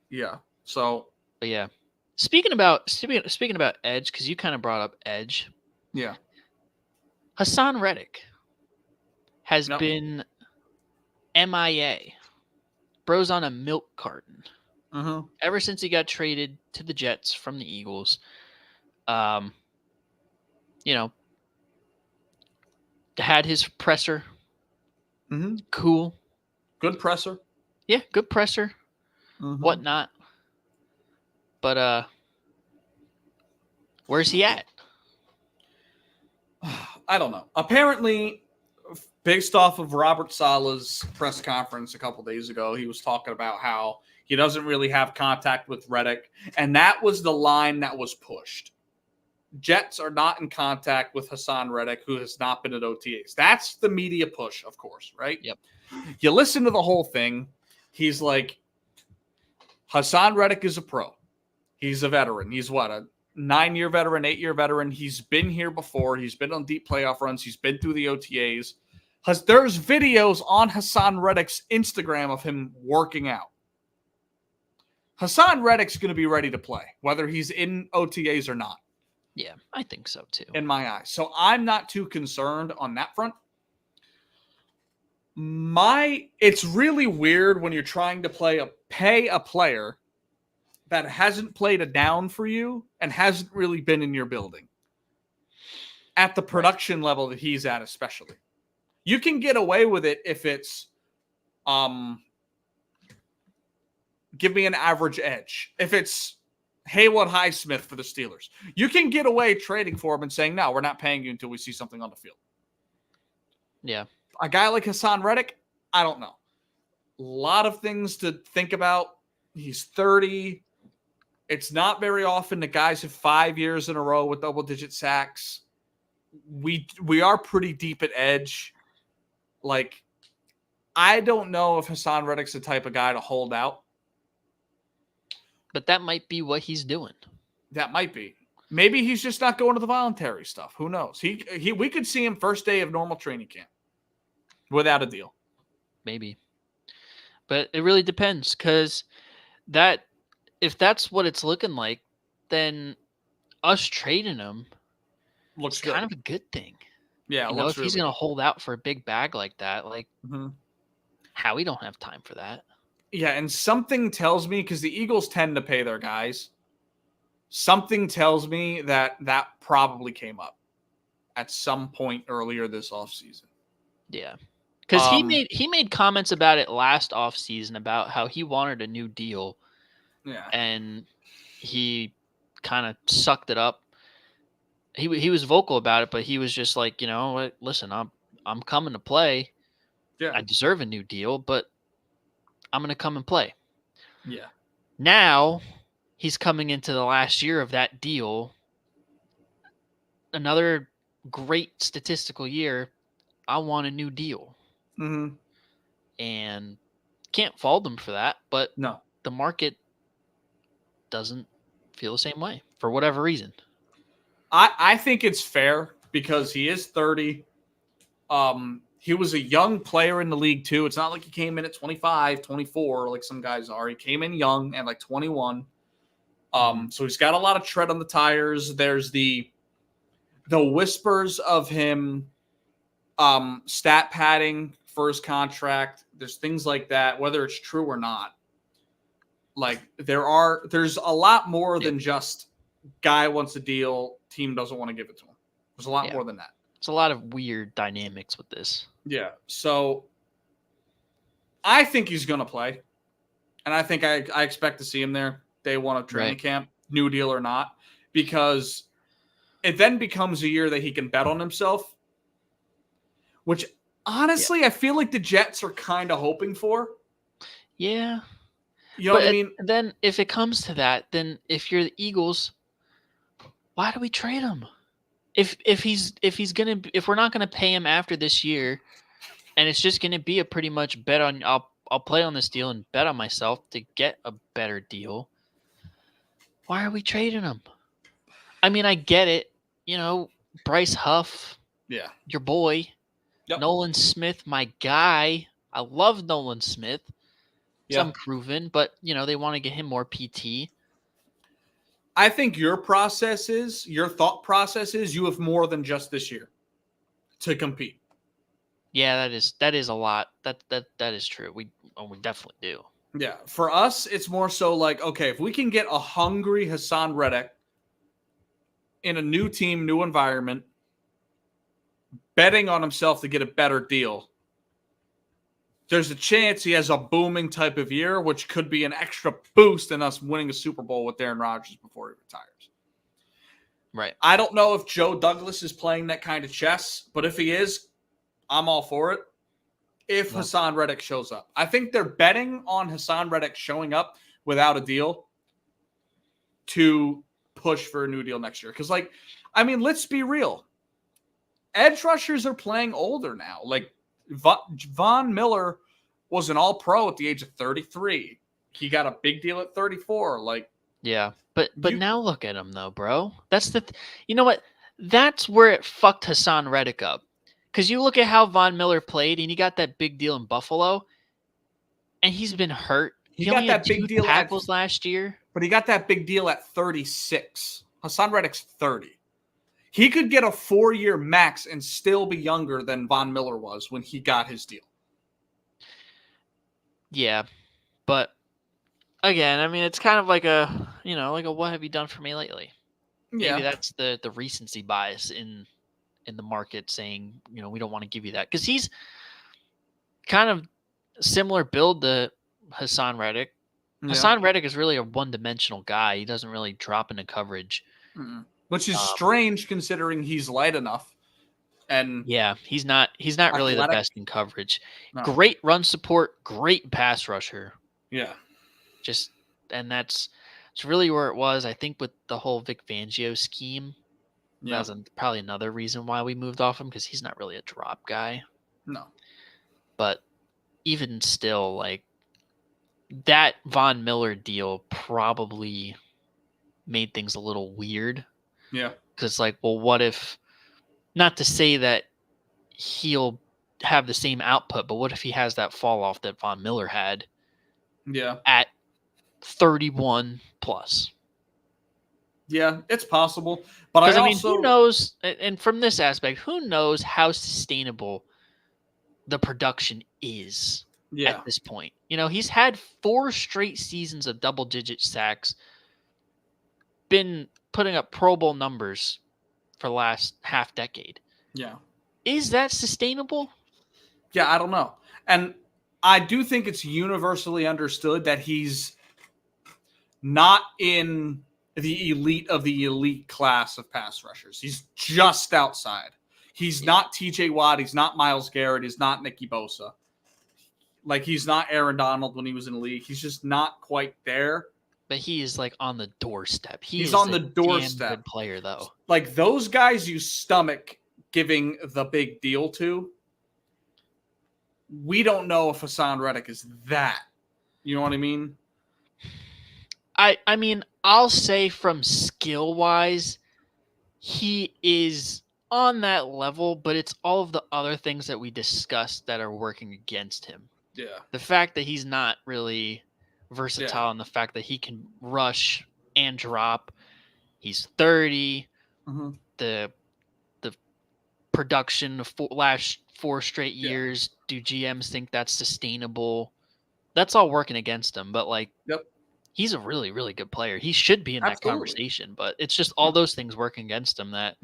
Yeah. So. But yeah. Speaking about edge, because you kind of brought up edge. Yeah. Hassan Reddick has been MIA. Bro's on a milk carton. Mm-hmm. Ever since he got traded to the Jets from the Eagles. Had his presser. Mm-hmm. Cool. Good presser. Yeah, good presser. Mm-hmm. Whatnot. But where's he at? I don't know. Apparently, based off of Robert Saleh's press conference a couple days ago, he was talking about how he doesn't really have contact with Reddick, and that was the line that was pushed. Jets are not in contact with Hassan Reddick, who has not been at OTAs. That's the media push, of course, right? Yep. You listen to the whole thing. He's like, Hassan Reddick is a pro. He's a veteran. He's what, a 9-year veteran, 8-year veteran. He's been here before. He's been on deep playoff runs. He's been through the OTAs. There's videos on Hassan Reddick's Instagram of him working out. Hassan Reddick's going to be ready to play, whether he's in OTAs or not. Yeah, I think so too. In my eyes. So I'm not too concerned on that front. It's really weird when you're trying to pay a player that hasn't played a down for you and hasn't really been in your building. at the production level that he's at, especially. You can get away with it if it's give me an average edge. If it's Haywood Highsmith for the Steelers, you can get away trading for him and saying, no, we're not paying you until we see something on the field. Yeah. A guy like Hassan Reddick, I don't know. A lot of things to think about. He's 30. It's not very often that guys have 5 years in a row with double-digit sacks. We are pretty deep at edge. Like, I don't know if Hassan Reddick's the type of guy to hold out. But that might be what he's doing. That might be. Maybe he's just not going to the voluntary stuff. Who knows? We could see him first day of normal training camp without a deal. Maybe. But it really depends, because if that's what it's looking like, then us trading him looks kind of a good thing. Yeah, if he's going to hold out for a big bag like that, like Howie don't have time for that. Yeah, and something tells me, because the Eagles tend to pay their guys, something tells me that probably came up at some point earlier this offseason. Yeah. Because he made comments about it last offseason about how he wanted a new deal. Yeah. And he kind of sucked it up. He was vocal about it, but he was just like, listen, I'm coming to play. Yeah. I deserve a new deal, but I'm going to come and play. Yeah. Now he's coming into the last year of that deal. Another great statistical year. I want a new deal. Mm-hmm. And can't fault them for that, but no, the market doesn't feel the same way for whatever reason. I think it's fair because he is 30. He was a young player in the league too. It's not like he came in at 25, 24 like some guys are. He came in young at like 21. So he's got a lot of tread on the tires. There's the whispers of him stat padding for his contract. There's things like that, whether it's true or not. Like there's a lot more than just guy wants a deal, team doesn't want to give it to him. There's a lot more than that. It's a lot of weird dynamics with this. Yeah. So I think he's going to play. And I think I expect to see him there day one of training camp, new deal or not, because it then becomes a year that he can bet on himself, which honestly, I feel like the Jets are kind of hoping for. Yeah. You know what I mean? Then if it comes to that, then if you're the Eagles, why do we trade him? If we're not gonna pay him after this year, and it's just gonna be a pretty much bet on I'll play on this deal and bet on myself to get a better deal. Why are we trading him? I mean, I get it. Bryce Huff, your boy, Nolan Smith, my guy. I love Nolan Smith. It's unproven, but they want to get him more PT. I think your thought process is you have more than just this year to compete. Yeah, that is a lot. That is true. We definitely do. Yeah, for us, it's more so like, okay, if we can get a hungry Hassan Reddick in a new team, new environment, betting on himself to get a better deal, there's a chance he has a booming type of year, which could be an extra boost in us winning a Super Bowl with Aaron Rodgers before he retires. Right. I don't know if Joe Douglas is playing that kind of chess, but if he is, I'm all for it. If Hassan Reddick shows up. I think they're betting on Hassan Reddick showing up without a deal to push for a new deal next year. Because, let's be real. Edge rushers are playing older now. Like, Von Miller was an all-pro at the age of 33. He got a big deal at 34. But now look at him though, bro. That's you know what? That's where it fucked Hassan Reddick up. Because you look at how Von Miller played, and he got that big deal in Buffalo, and he's been hurt. He got only that had big 2 deal tackles last year. But he got that big deal at 36. Hassan Reddick's 30. He could get a 4-year max and still be younger than Von Miller was when he got his deal. Yeah, but again, I mean, it's kind of like a what have you done for me lately? Maybe that's the recency bias in in the market saying, we don't want to give you that, because he's kind of similar build to Hassan Reddick. Yeah. Hassan Reddick is really a one-dimensional guy. He doesn't really drop into coverage, which is strange considering he's light enough. And yeah, he's not really the best in coverage. No. Great run support, great pass rusher. Yeah, and that's really where it was. I think with the whole Vic Fangio scheme, that was probably another reason why we moved off him, because he's not really a drop guy. No, but even still, like, that Von Miller deal probably made things a little weird. Yeah. Because, like, well, what if, not to say that he'll have the same output, but what if he has that fall off that Von Miller had? Yeah. At 31 plus. Yeah, it's possible. But I mean, who knows? And from this aspect, who knows how sustainable the production is at this point? He's had 4 straight seasons of double-digit sacks, been putting up Pro Bowl numbers for the last half decade. Yeah. Is that sustainable? Yeah, I don't know. And I do think it's universally understood that he's not in the elite of the elite class of pass rushers. He's just outside. He's not TJ Watt. He's not Myles Garrett. He's not Nicky Bosa. Like, he's not Aaron Donald when he was in the league. He's just not quite there. But he is, like, on the doorstep. He's on the doorstep. Good player, though. Like, those guys you stomach giving the big deal to, we don't know if Hassan Reddick is that. You know what I mean? I mean, I'll say from skill-wise, he is on that level, but it's all of the other things that we discussed that are working against him. Yeah. The fact that he's not really versatile, and the fact that he can rush and drop. He's 30. Mm-hmm. The production of last 4 straight years, do GMs think that's sustainable? That's all working against him, but, like, he's a really, really good player. He should be in that conversation, but it's just all those things working against him that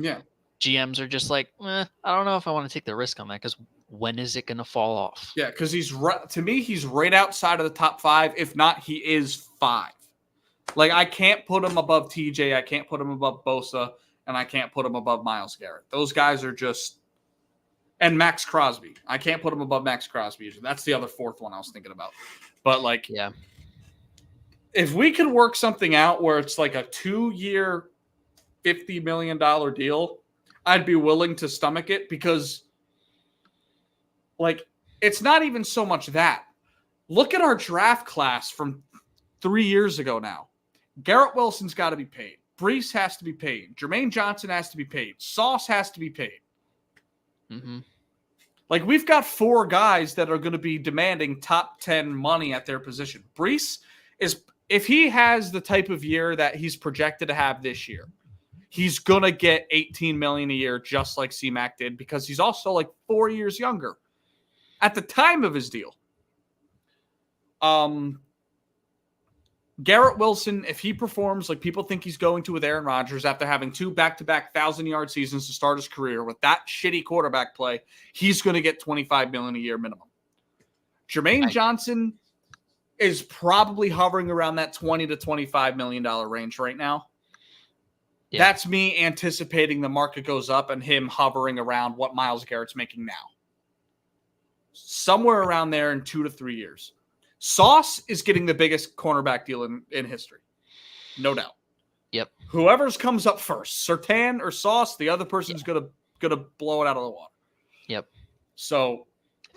GMs are just like, I don't know if I want to take the risk on that, because when is it going to fall off? Yeah, because to me, he's right outside of the top 5. If not, he is 5. Like, I can't put him above TJ. I can't put him above Bosa, and I can't put him above Myles Garrett. Those guys are just... And Max Crosby. I can't put him above Max Crosby. That's the other 4th one I was thinking about. But, like... Yeah. If we could work something out where it's like a 2-year, $50 million deal, I'd be willing to stomach it, because, like, it's not even so much that. Look at our draft class from 3 years ago now. Garrett Wilson's got to be paid. Brees has to be paid. Jermaine Johnson has to be paid. Sauce has to be paid. Mm-hmm. Like, we've got 4 guys that are going to be demanding top 10 money at their position. Brees is... If he has the type of year that he's projected to have this year, he's going to get $18 million a year, just like C-Mac did, because he's also like 4 years younger at the time of his deal. Garrett Wilson, if he performs like people think he's going to with Aaron Rodgers after having 2 back-to-back 1,000-yard seasons to start his career with that shitty quarterback play, he's going to get $25 million a year minimum. Jermaine Johnson is probably hovering around that $20 to $25 million range right now. Yeah. That's me anticipating the market goes up and him hovering around what Myles Garrett's making now. Somewhere around there in 2 to 3 years. Sauce is getting the biggest cornerback deal in history. No doubt. Yep. Whoever's comes up first, Surtain or Sauce, the other person's gonna blow it out of the water. Yep. So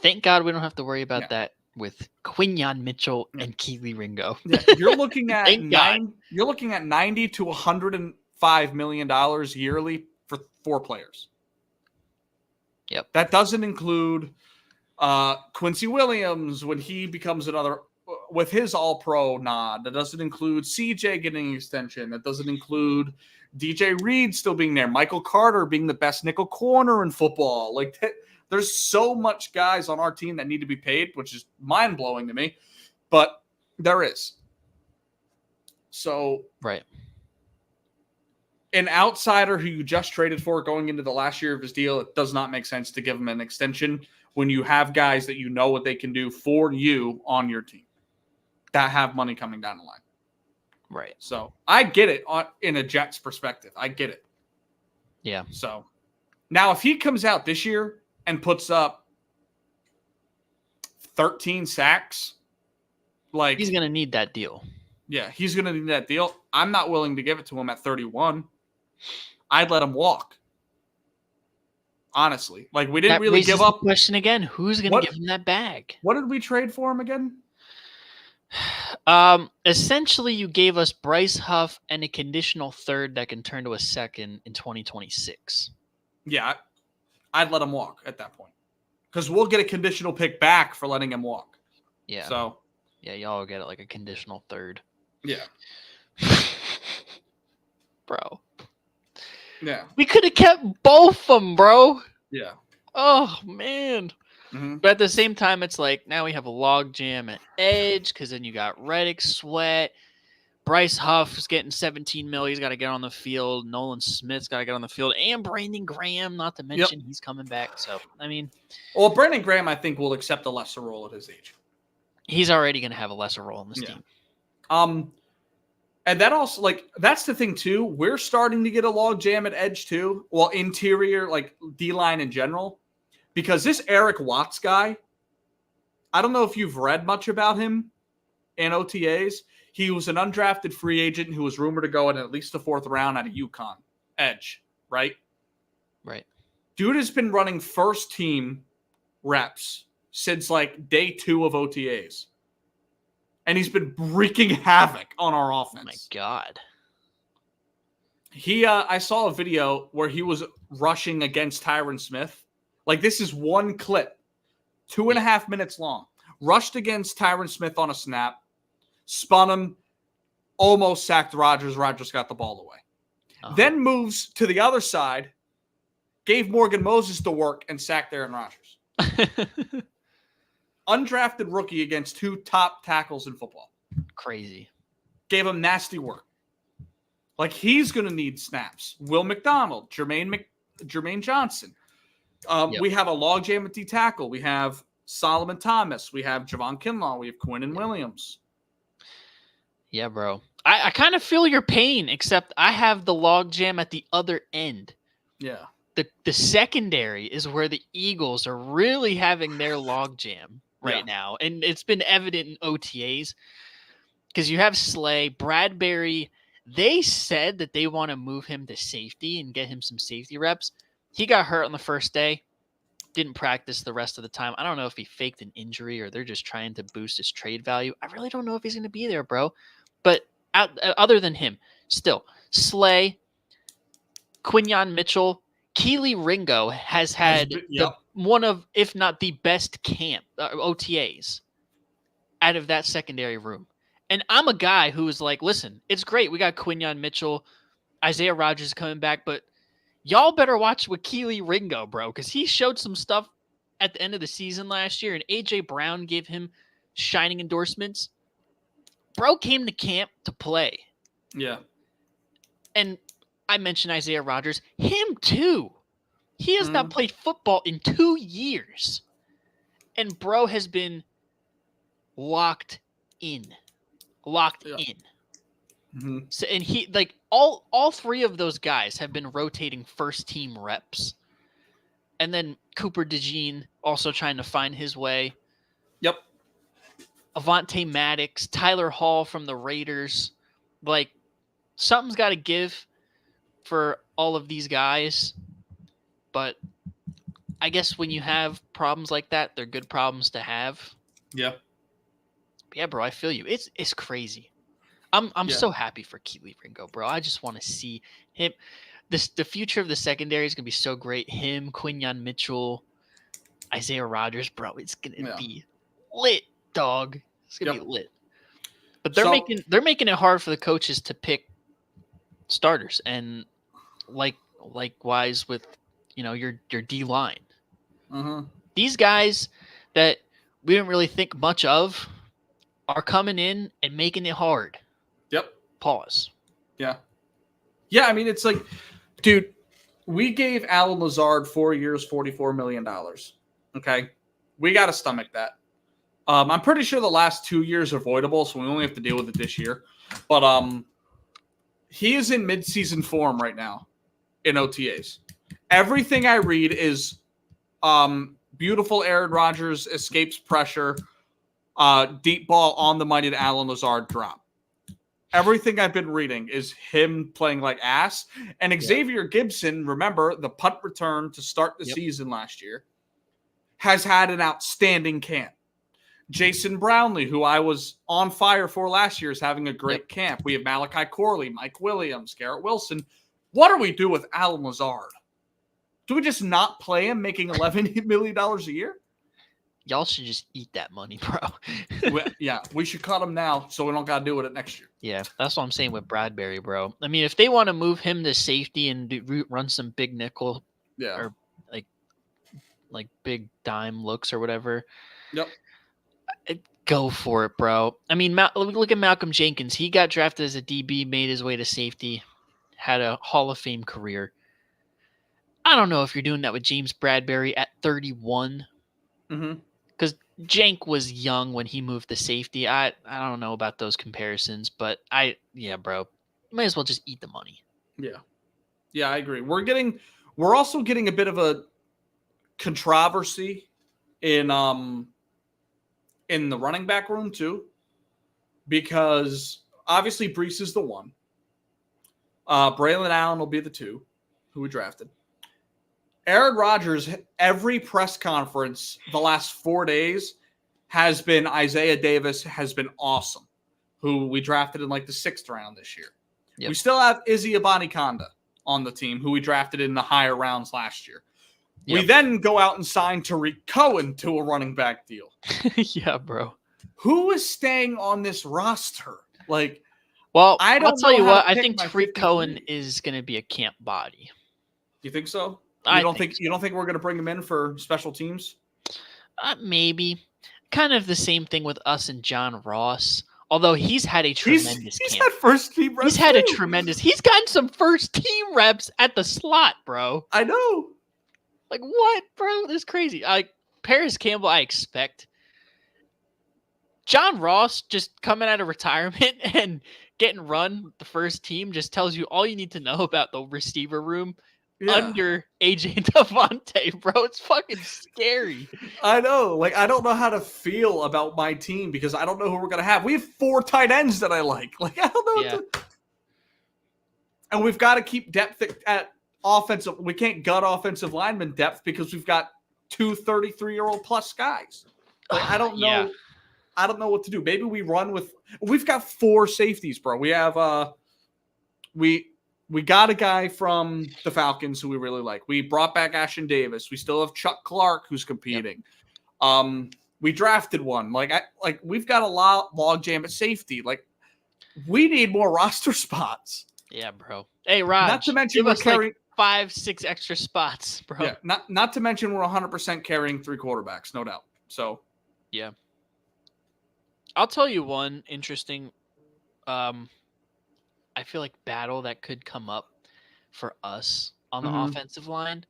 thank God we don't have to worry about that with Quinyon Mitchell and Keely Ringo. Yeah, you're looking at you're looking at $90 to $105 million yearly for 4 players. Yep. That doesn't include Quincy Williams when he becomes another with his All-Pro nod. That doesn't include CJ getting an extension. That doesn't include DJ Reed still being there. Michael Carter being the best nickel corner in football. Like that. There's so much guys on our team that need to be paid, which is mind-blowing to me, but there is. So, right. an outsider who you just traded for going into the last year of his deal, it does not make sense to give him an extension when you have guys that you know what they can do for you on your team that have money coming down the line. Right. So I get it in a Jets perspective. I get it. Yeah. So now if he comes out this year and puts up 13 sacks, like He's going to need that deal. Yeah, he's going to need that deal. I'm not willing to give it to him at 31. I'd let him walk. Honestly. Like, we didn't really give up. The question again, who's going to give him that bag? What did we trade for him again? Essentially, you gave us Bryce Huff and a conditional third that can turn to a second in 2026. Yeah, I'd let him walk at that point. Because we'll get a conditional pick back for letting him walk. Yeah. So. Yeah, y'all get it like a conditional third. Yeah. Bro. Yeah. We could have kept both of them, bro. Yeah. Oh, man. Mm-hmm. But at the same time, it's like now we have a log jam at edge because then you got Reddick, Sweat. Bryce Huff is getting $17 million. He's got to get on the field. Nolan Smith's got to get on the field. And Brandon Graham, not to mention he's coming back. So, I mean. Well, Brandon Graham, I think, will accept a lesser role at his age. He's already going to have a lesser role in this team. And that also, like, that's the thing, too. We're starting to get a log jam at edge, too. Well, interior, like, D-line in general. Because this Eric Watts guy, I don't know if you've read much about him in OTAs. He was an undrafted free agent who was rumored to go in at least the 4th round out of UConn. Edge, right? Right. Dude has been running first team reps since like day 2 of OTAs. And he's been wreaking havoc on our offense. Oh my God. I saw a video where he was rushing against Tyron Smith. Like, this is one clip, 2.5 minutes long. Rushed against Tyron Smith on a snap, spun him, almost sacked Rodgers. Rodgers got the ball away. Uh-huh. Then moves to the other side, gave Morgan Moses the work, and sacked Aaron Rodgers. Undrafted rookie against 2 top tackles in football. Crazy. Gave him nasty work. Like, he's going to need snaps. Will McDonald, Jermaine Johnson. We have a logjam at D tackle. We have Solomon Thomas. We have Javon Kinlaw. We have Quinnen Williams. Yeah, bro. I kind of feel your pain, except I have the logjam at the other end. Yeah. The secondary is where the Eagles are really having their logjam right now. And it's been evident in OTAs because you have Slay, Bradbury. They said that they want to move him to safety and get him some safety reps. He got hurt on the first day, didn't practice the rest of the time. I don't know if he faked an injury or they're just trying to boost his trade value. I really don't know if he's going to be there, bro. But other than him, still, Slay, Quinyon Mitchell, Keely Ringo has had one of, if not the best camp OTAs out of that secondary room. And I'm a guy who is like, listen, it's great. We got Quinyon Mitchell, Isaiah Rodgers is coming back, but y'all better watch with Keely Ringo, bro, because he showed some stuff at the end of the season last year, and A.J. Brown gave him shining endorsements. Bro came to camp to play. Yeah. And I mentioned Isaiah Rodgers. Him too. He has not played football in 2 years. And bro has been locked in. Mm-hmm. So, and he, like, all 3 of those guys have been rotating first team reps. And then Cooper DeJean also trying to find his way. Yep. Avonte Maddox, Tyler Hall from the Raiders. Like, something's got to give for all of these guys. But I guess when you have problems like that, they're good problems to have. Yeah. But yeah, bro, I feel you. It's crazy. I'm so happy for Keely Ringo, bro. I just want to see him. The future of the secondary is gonna be so great. Him, Quinyon Mitchell, Isaiah Rodgers, bro. It's gonna be lit, dog. It's gonna be lit. But they're making it hard for the coaches to pick starters, and likewise with your D line. Mm-hmm. These guys that we didn't really think much of are coming in and making it hard. Yep. Pause. Yeah. Yeah, I mean, it's like, dude, we gave Alan Lazard 4 years, $44 million. Okay? We got to stomach that. I'm pretty sure the last 2 years are voidable, so we only have to deal with it this year. But he is in midseason form right now in OTAs. Everything I read is beautiful Aaron Rodgers escapes pressure, deep ball on the money to Alan Lazard drop. Everything I've been reading is him playing like ass. And Xavier Gibson, remember the punt return to start the season last year, has had an outstanding camp. Jason Brownlee, who I was on fire for last year, is having a great camp. We have Malachi Corley, Mike Williams, Garrett Wilson. What do we do with Alan Lazard? Do we just not play him making $11 million a year? Y'all should just eat that money, bro. We should cut him now so we don't got to deal with it next year. Yeah, that's what I'm saying with Bradbury, bro. I mean, if they want to move him to safety and run some big nickel or like big dime looks or whatever, go for it, bro. I mean, look at Malcolm Jenkins. He got drafted as a DB, made his way to safety, had a Hall of Fame career. I don't know if you're doing that with James Bradbury at 31. Because Jank was young when he moved to safety. I don't know about those comparisons, but bro, you might as well just eat the money. Yeah, I agree. We're also getting a bit of a controversy in the running back room too, because obviously Brees is the one. Braylon Allen will be the 2 who we drafted. Aaron Rodgers, every press conference the last 4 days has been Isaiah Davis has been awesome, who we drafted in like the 6th round this year. We still have Izzy Abanikanda on the team, who we drafted in the higher rounds last year. We then go out and sign Tariq Cohen to a running back deal. Yeah, bro. Who is staying on this roster? Like, well, I'll tell you what. I think Tariq 53. Cohen is going to be a camp body. You think so? You don't think we're going to bring him in for special teams? Maybe. Kind of the same thing with us and John Ross. Although he's had a tremendous camp. He's had first team reps. He's gotten some first team reps at the slot, bro. I know. Like, what, bro? This is crazy. Paris Campbell, I expect. John Ross just coming out of retirement and getting run with the first team just tells you all you need to know about the receiver room under AJ Devontae, bro. It's fucking scary. I know. Like, I don't know how to feel about my team because I don't know who we're going to have. We have 4 tight ends that I like. Like, I don't know. And we've got to keep depth at offensive. We can't gut offensive lineman depth because we've got 2 33-year-old plus guys. Like, I don't know. I don't know what to do. Maybe we run with. We've got 4 safeties, bro. We have we got a guy from the Falcons who we really like. We brought back Ashton Davis. We still have Chuck Clark who's competing. We drafted one. We've got a log jam at safety. Like, we need more roster spots. Yeah, bro. Hey, Raj. Not to mention we're carrying 5-6 extra spots, bro. Yeah. Not to mention we're 100% carrying 3 quarterbacks, no doubt. So. Yeah. I'll tell you one interesting. I feel like battle that could come up for us on the offensive line,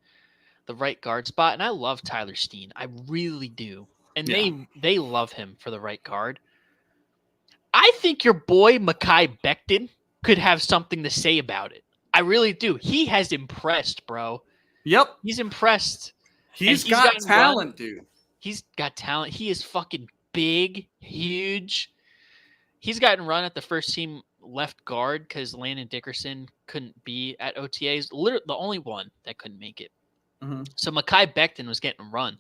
the right guard spot. And I love Tyler Steen. I really do. And they love him for the right guard. I think your boy Mekhi Becton could have something to say about it. I really do. He has impressed, bro. Yep. He's impressed. He's got talent, dude. He's got talent. He is fucking big, huge. He's gotten run at the first team left guard because Landon Dickerson couldn't be at OTAs. Literally the only one that couldn't make it. So Mekhi Becton was getting run.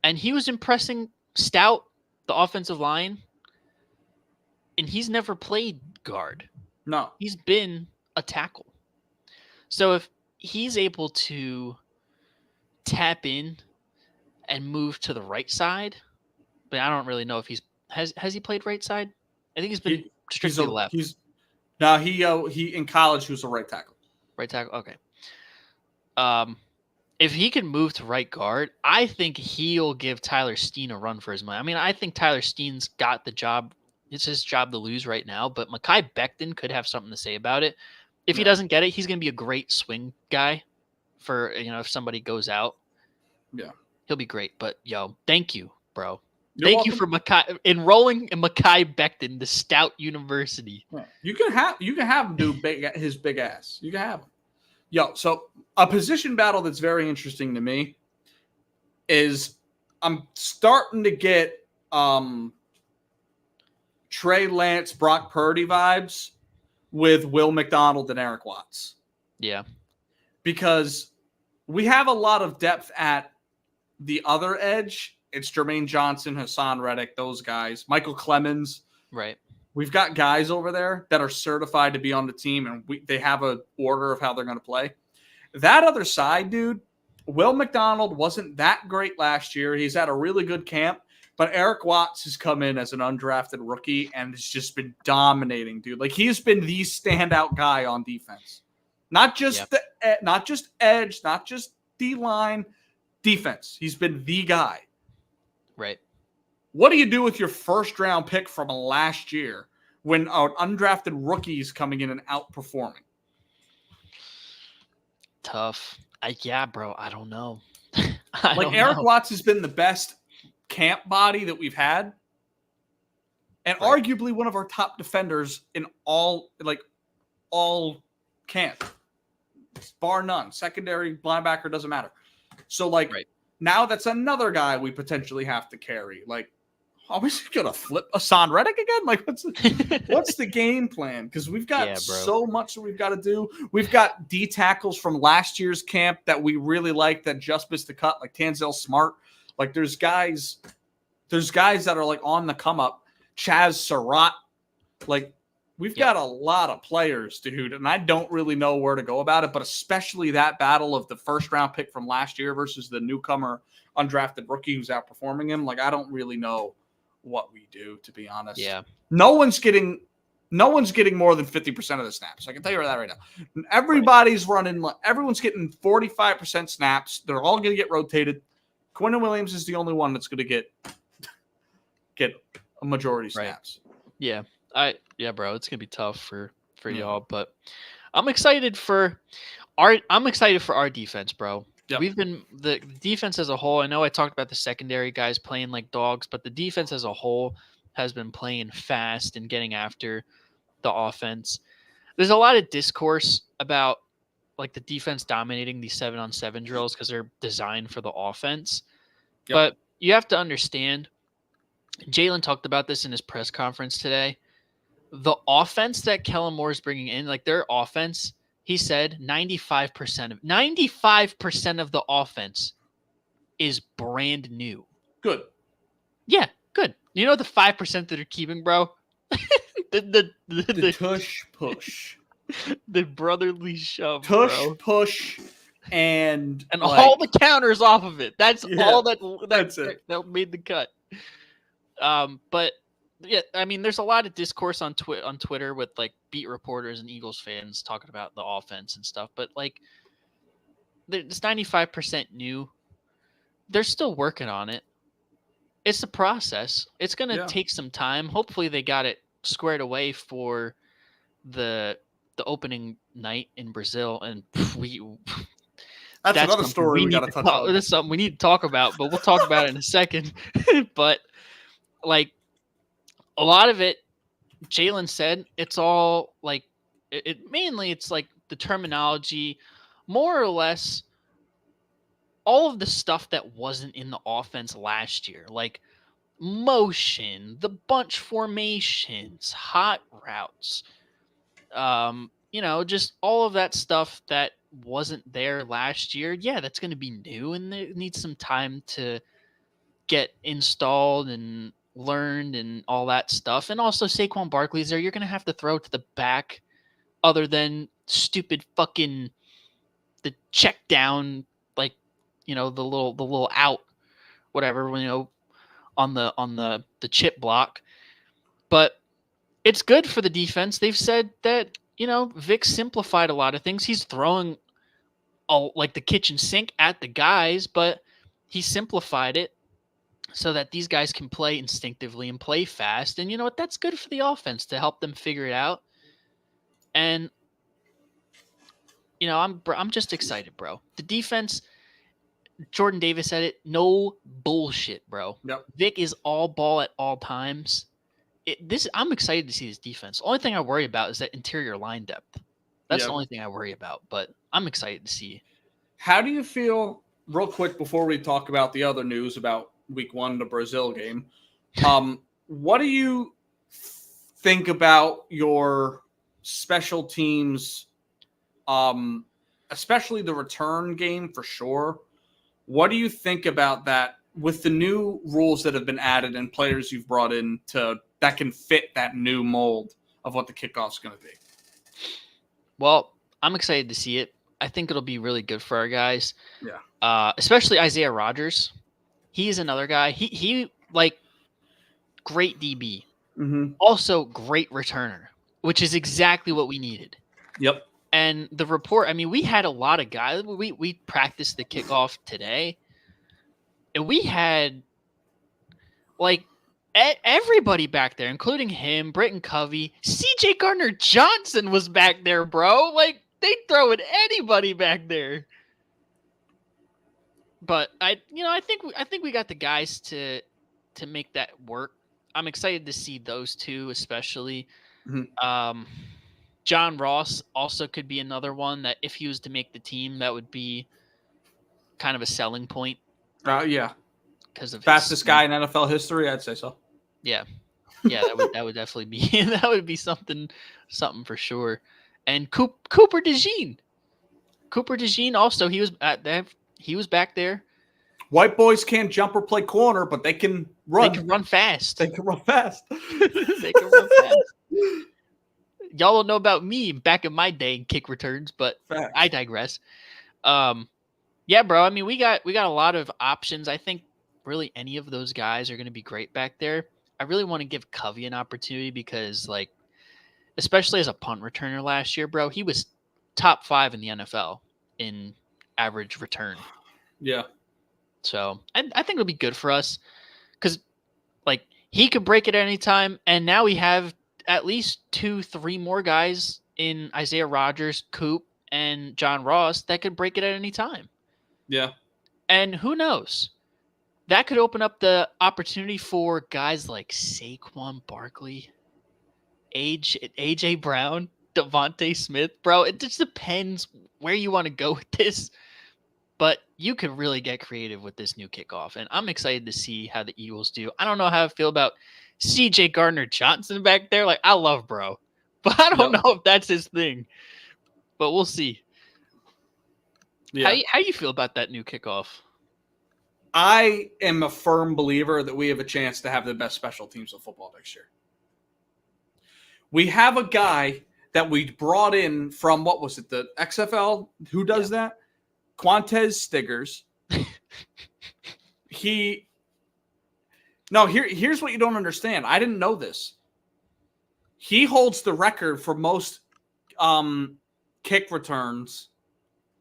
And he was impressing Stout, the offensive line. And he's never played guard. No. He's been a tackle. So if he's able to tap in and move to the right side, but I don't really know if has he played right side? I think he's been strictly left. He in college he was a right tackle. Right tackle, okay. If he can move to right guard, I think he'll give Tyler Steen a run for his money. I mean, I think Tyler Steen's got the job. It's his job to lose right now, but Mekhi Becton could have something to say about it. If he doesn't get it, he's going to be a great swing guy for, if somebody goes out. Yeah. He'll be great. But, thank you, bro. You're Thank welcome. you for enrolling in Mekhi Becton, the Stout University. Yeah. You can have him do his big ass. You can have him. So a position battle that's very interesting to me is I'm starting to get Trey Lance, Brock Purdy vibes with Will McDonald and Eric Watts. Yeah. Because we have a lot of depth at the other edge. It's Jermaine Johnson, Hassan Reddick, those guys. Michael Clemens. Right. We've got guys over there that are certified to be on the team, and they have an order of how they're going to play. That other side, dude, Will McDonald wasn't that great last year. He's had a really good camp, but Eric Watts has come in as an undrafted rookie and has just been dominating, dude. Like, he's been the standout guy on defense. Not just not just edge, not just D-line, defense. He's been the guy. Right. What do you do with your first-round pick from last year when an undrafted rookie is coming in and outperforming? Tough. Bro, I don't know. Eric Watts has been the best camp body that we've had, and arguably one of our top defenders in all camp, bar none. Secondary linebacker doesn't matter. So now that's another guy we potentially have to carry. Are we going to flip Hassan Reddick again? What's the game plan? Because we've got so much that we've got to do. We've got D tackles from last year's camp that we really like that just missed the cut, like Tanzel Smart. There's guys that are on the come up. Chaz Surratt. We've got a lot of players, dude, and I don't really know where to go about it, but especially that battle of the first-round pick from last year versus the newcomer undrafted rookie who's outperforming him. I don't really know what we do, to be honest. Yeah. No one's getting more than 50% of the snaps. I can tell you that right now. Everybody's running. Everyone's getting 45% snaps. They're all going to get rotated. Quentin Williams is the only one that's going to get a majority snaps. Yeah. Bro, it's gonna be tough for y'all, but I'm excited for our defense, bro. Yep. We've been the defense as a whole. I know I talked about the secondary guys playing like dogs, but the defense as a whole has been playing fast and getting after the offense. There's a lot of discourse about the defense dominating these 7-on-7 drills because they're designed for the offense. Yep. But you have to understand, Jalen talked about this in his press conference today. The offense that Kellen Moore is bringing in, their offense, he said 95% of the offense is brand new. Good. Yeah, good. You know the 5% that are keeping, bro? the tush push. The brotherly shove, tush, bro. Push, and all the counters off of it. That's all that's it. That made the cut. But yeah, I mean, there's a lot of discourse on Twitter with beat reporters and Eagles fans talking about the offense and stuff. But it's 95% new. They're still working on it. It's a process. It's gonna take some time. Hopefully, they got it squared away for the opening night in Brazil, and that's another story we got to touch on. That's something we need to talk about, but we'll talk about it in a second. But a lot of it, Jalen said, it's all mainly it's the terminology, more or less all of the stuff that wasn't in the offense last year, motion, the bunch formations, hot routes, just all of that stuff that wasn't there last year. Yeah, that's going to be new, and it needs some time to get installed and learned and all that stuff. And also Saquon Barkley's there. You're going to have to throw to the back other than stupid fucking the check down, the little out, whatever, on the chip block. But it's good for the defense. They've said that, Vic simplified a lot of things. He's throwing the kitchen sink at the guys, but he simplified it so that these guys can play instinctively and play fast. And you know what? That's good for the offense to help them figure it out. And I'm just excited, bro. The defense, Jordan Davis said it, no bullshit, bro. Yep. Vic is all ball at all times. I'm excited to see this defense. The only thing I worry about is that interior line depth. That's the only thing I worry about, but I'm excited to see. How do you feel, real quick, before we talk about the other news about week 1, the Brazil game? What do you think about your special teams, especially the return game for sure? What do you think about that with the new rules that have been added and players you've brought in that can fit that new mold of what the kickoff's going to be? Well, I'm excited to see it. I think it'll be really good for our guys. Yeah. Especially Isaiah Rodgers. He is another guy. He like great DB. Mm-hmm. Also great returner, which is exactly what we needed. Yep. And the report, I mean, we had a lot of guys. We practiced the kickoff today. And we had like everybody back there, including him, Britton Covey, CJ Gardner-Johnson was back there, bro. Like, they throw at anybody back there. But I think we got the guys to make that work. I'm excited to see those two, especially. Mm-hmm. John Ross also could be another one that if he was to make the team, that would be kind of a selling point. Yeah. Because of fastest guy in NFL history, I'd say so. Yeah, that would definitely be that would be something for sure. And Cooper DeJean also he was back there. White boys can't jump or play corner, but they can run. They can run fast. They can run fast. Y'all don't know about me back in my day in kick returns, but Fact. I digress. Yeah, bro. I mean, we got a lot of options. I think really any of those guys are going to be great back there. I really want to give Covey an opportunity because, like, especially as a punt returner last year, bro, he was top 5 in the NFL in average return. Yeah. So I think it'll be good for us because, like, he could break it at any time, and now we have at least 2-3 more guys in Isaiah Rodgers, Coop, and John Ross that could break it at any time. Yeah. And who knows? That could open up the opportunity for guys like Saquon Barkley, AJ Brown, Devontae Smith. Bro, it just depends where you want to go with this. But you could really get creative with this new kickoff. And I'm excited to see how the Eagles do. I don't know how I feel about CJ Gardner-Johnson back there. Like, I love bro. But I don't know if that's his thing. But we'll see. Yeah. How you feel about that new kickoff? I am a firm believer that we have a chance to have the best special teams of football next year. We have a guy that we brought in from, what was it, the XFL? Who does that? Quantez Stiggers. Here's what you don't understand. I didn't know this. He holds the record for most kick returns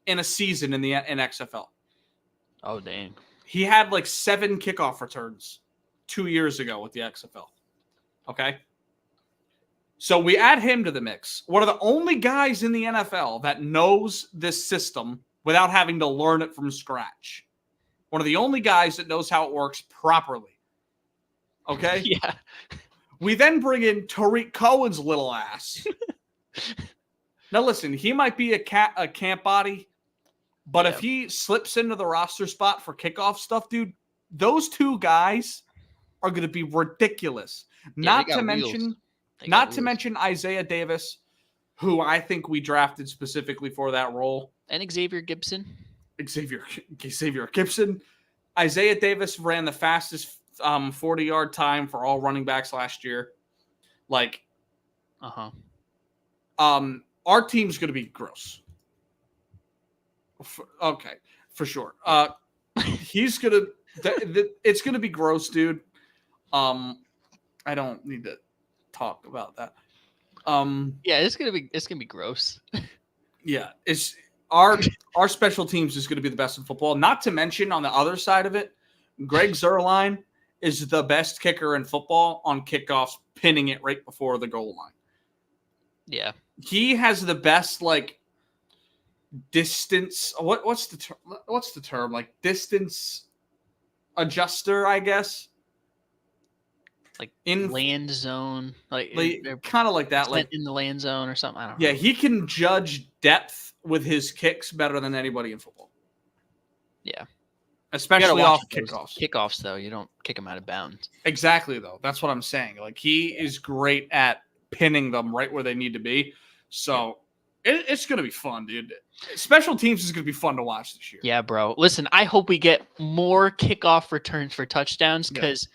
in a season in XFL. Oh, dang. He had like 7 kickoff returns 2 years ago with the XFL. Okay? So we add him to the mix. One of the only guys in the NFL that knows this system without having to learn it from scratch. One of the only guys that knows how it works properly. Okay? Yeah. We then bring in Tariq Cohen's little ass. Now listen, he might be a camp body, but if he slips into the roster spot for kickoff stuff, dude, those 2 guys are going to be ridiculous. Not to mention Isaiah Davis, who I think we drafted specifically for that role. And Xavier Gibson. Xavier Gibson. Isaiah Davis ran the fastest 40-yard time for all running backs last year. Like, our team's going to be gross. Okay, for sure. He's going to it's going to be gross, dude. I don't need to talk about that. Yeah, it's gonna be gross. Yeah, it's our special teams is going to be the best in football. Not to mention on the other side of it, Greg Zuerlein is the best kicker in football on kickoffs, pinning it right before the goal line. Yeah, he has the best distance. What's the term? What's the term? Like distance adjuster, I guess. Like In land zone, like kind of like that. percent Like in the land zone or something. I don't yeah, know. he can judge depth with his kicks better than anybody in football. Yeah. Especially off those kickoffs. Kickoffs, though, you don't kick them out of bounds. Exactly, though. That's what I'm saying. Like he is great at pinning them right where they need to be. So it's going to be fun, dude. Special teams is going to be fun to watch this year. Yeah, bro. Listen, I hope we get more kickoff returns for touchdowns because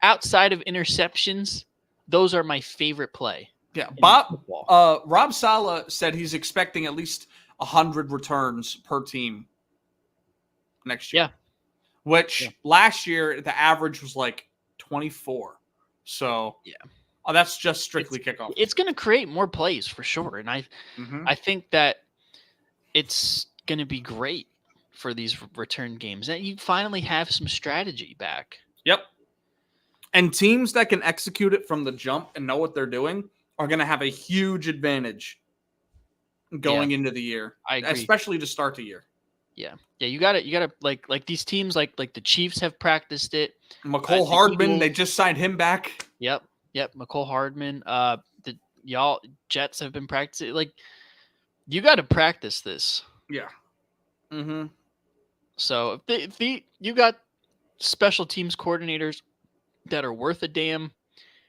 outside of interceptions, those are my favorite play. Yeah, football. Rob Saleh said he's expecting at least 100 returns per team next year. Yeah. Which last year the average was like 24. So that's just strictly kickoff. It's going to create more plays for sure, and I think that it's going to be great for these return games. And you finally have some strategy back. Yep. And teams that can execute it from the jump and know what they're doing are going to have a huge advantage going into the year. I agree. Especially to start the year. Yeah. Yeah, you got to like these teams like the Chiefs have practiced it. McCole Hardman, they just signed him back. Yep. McCole Hardman. The Jets have been practicing. Like, you got to practice this. Yeah. So if you got special teams coordinators that are worth a damn,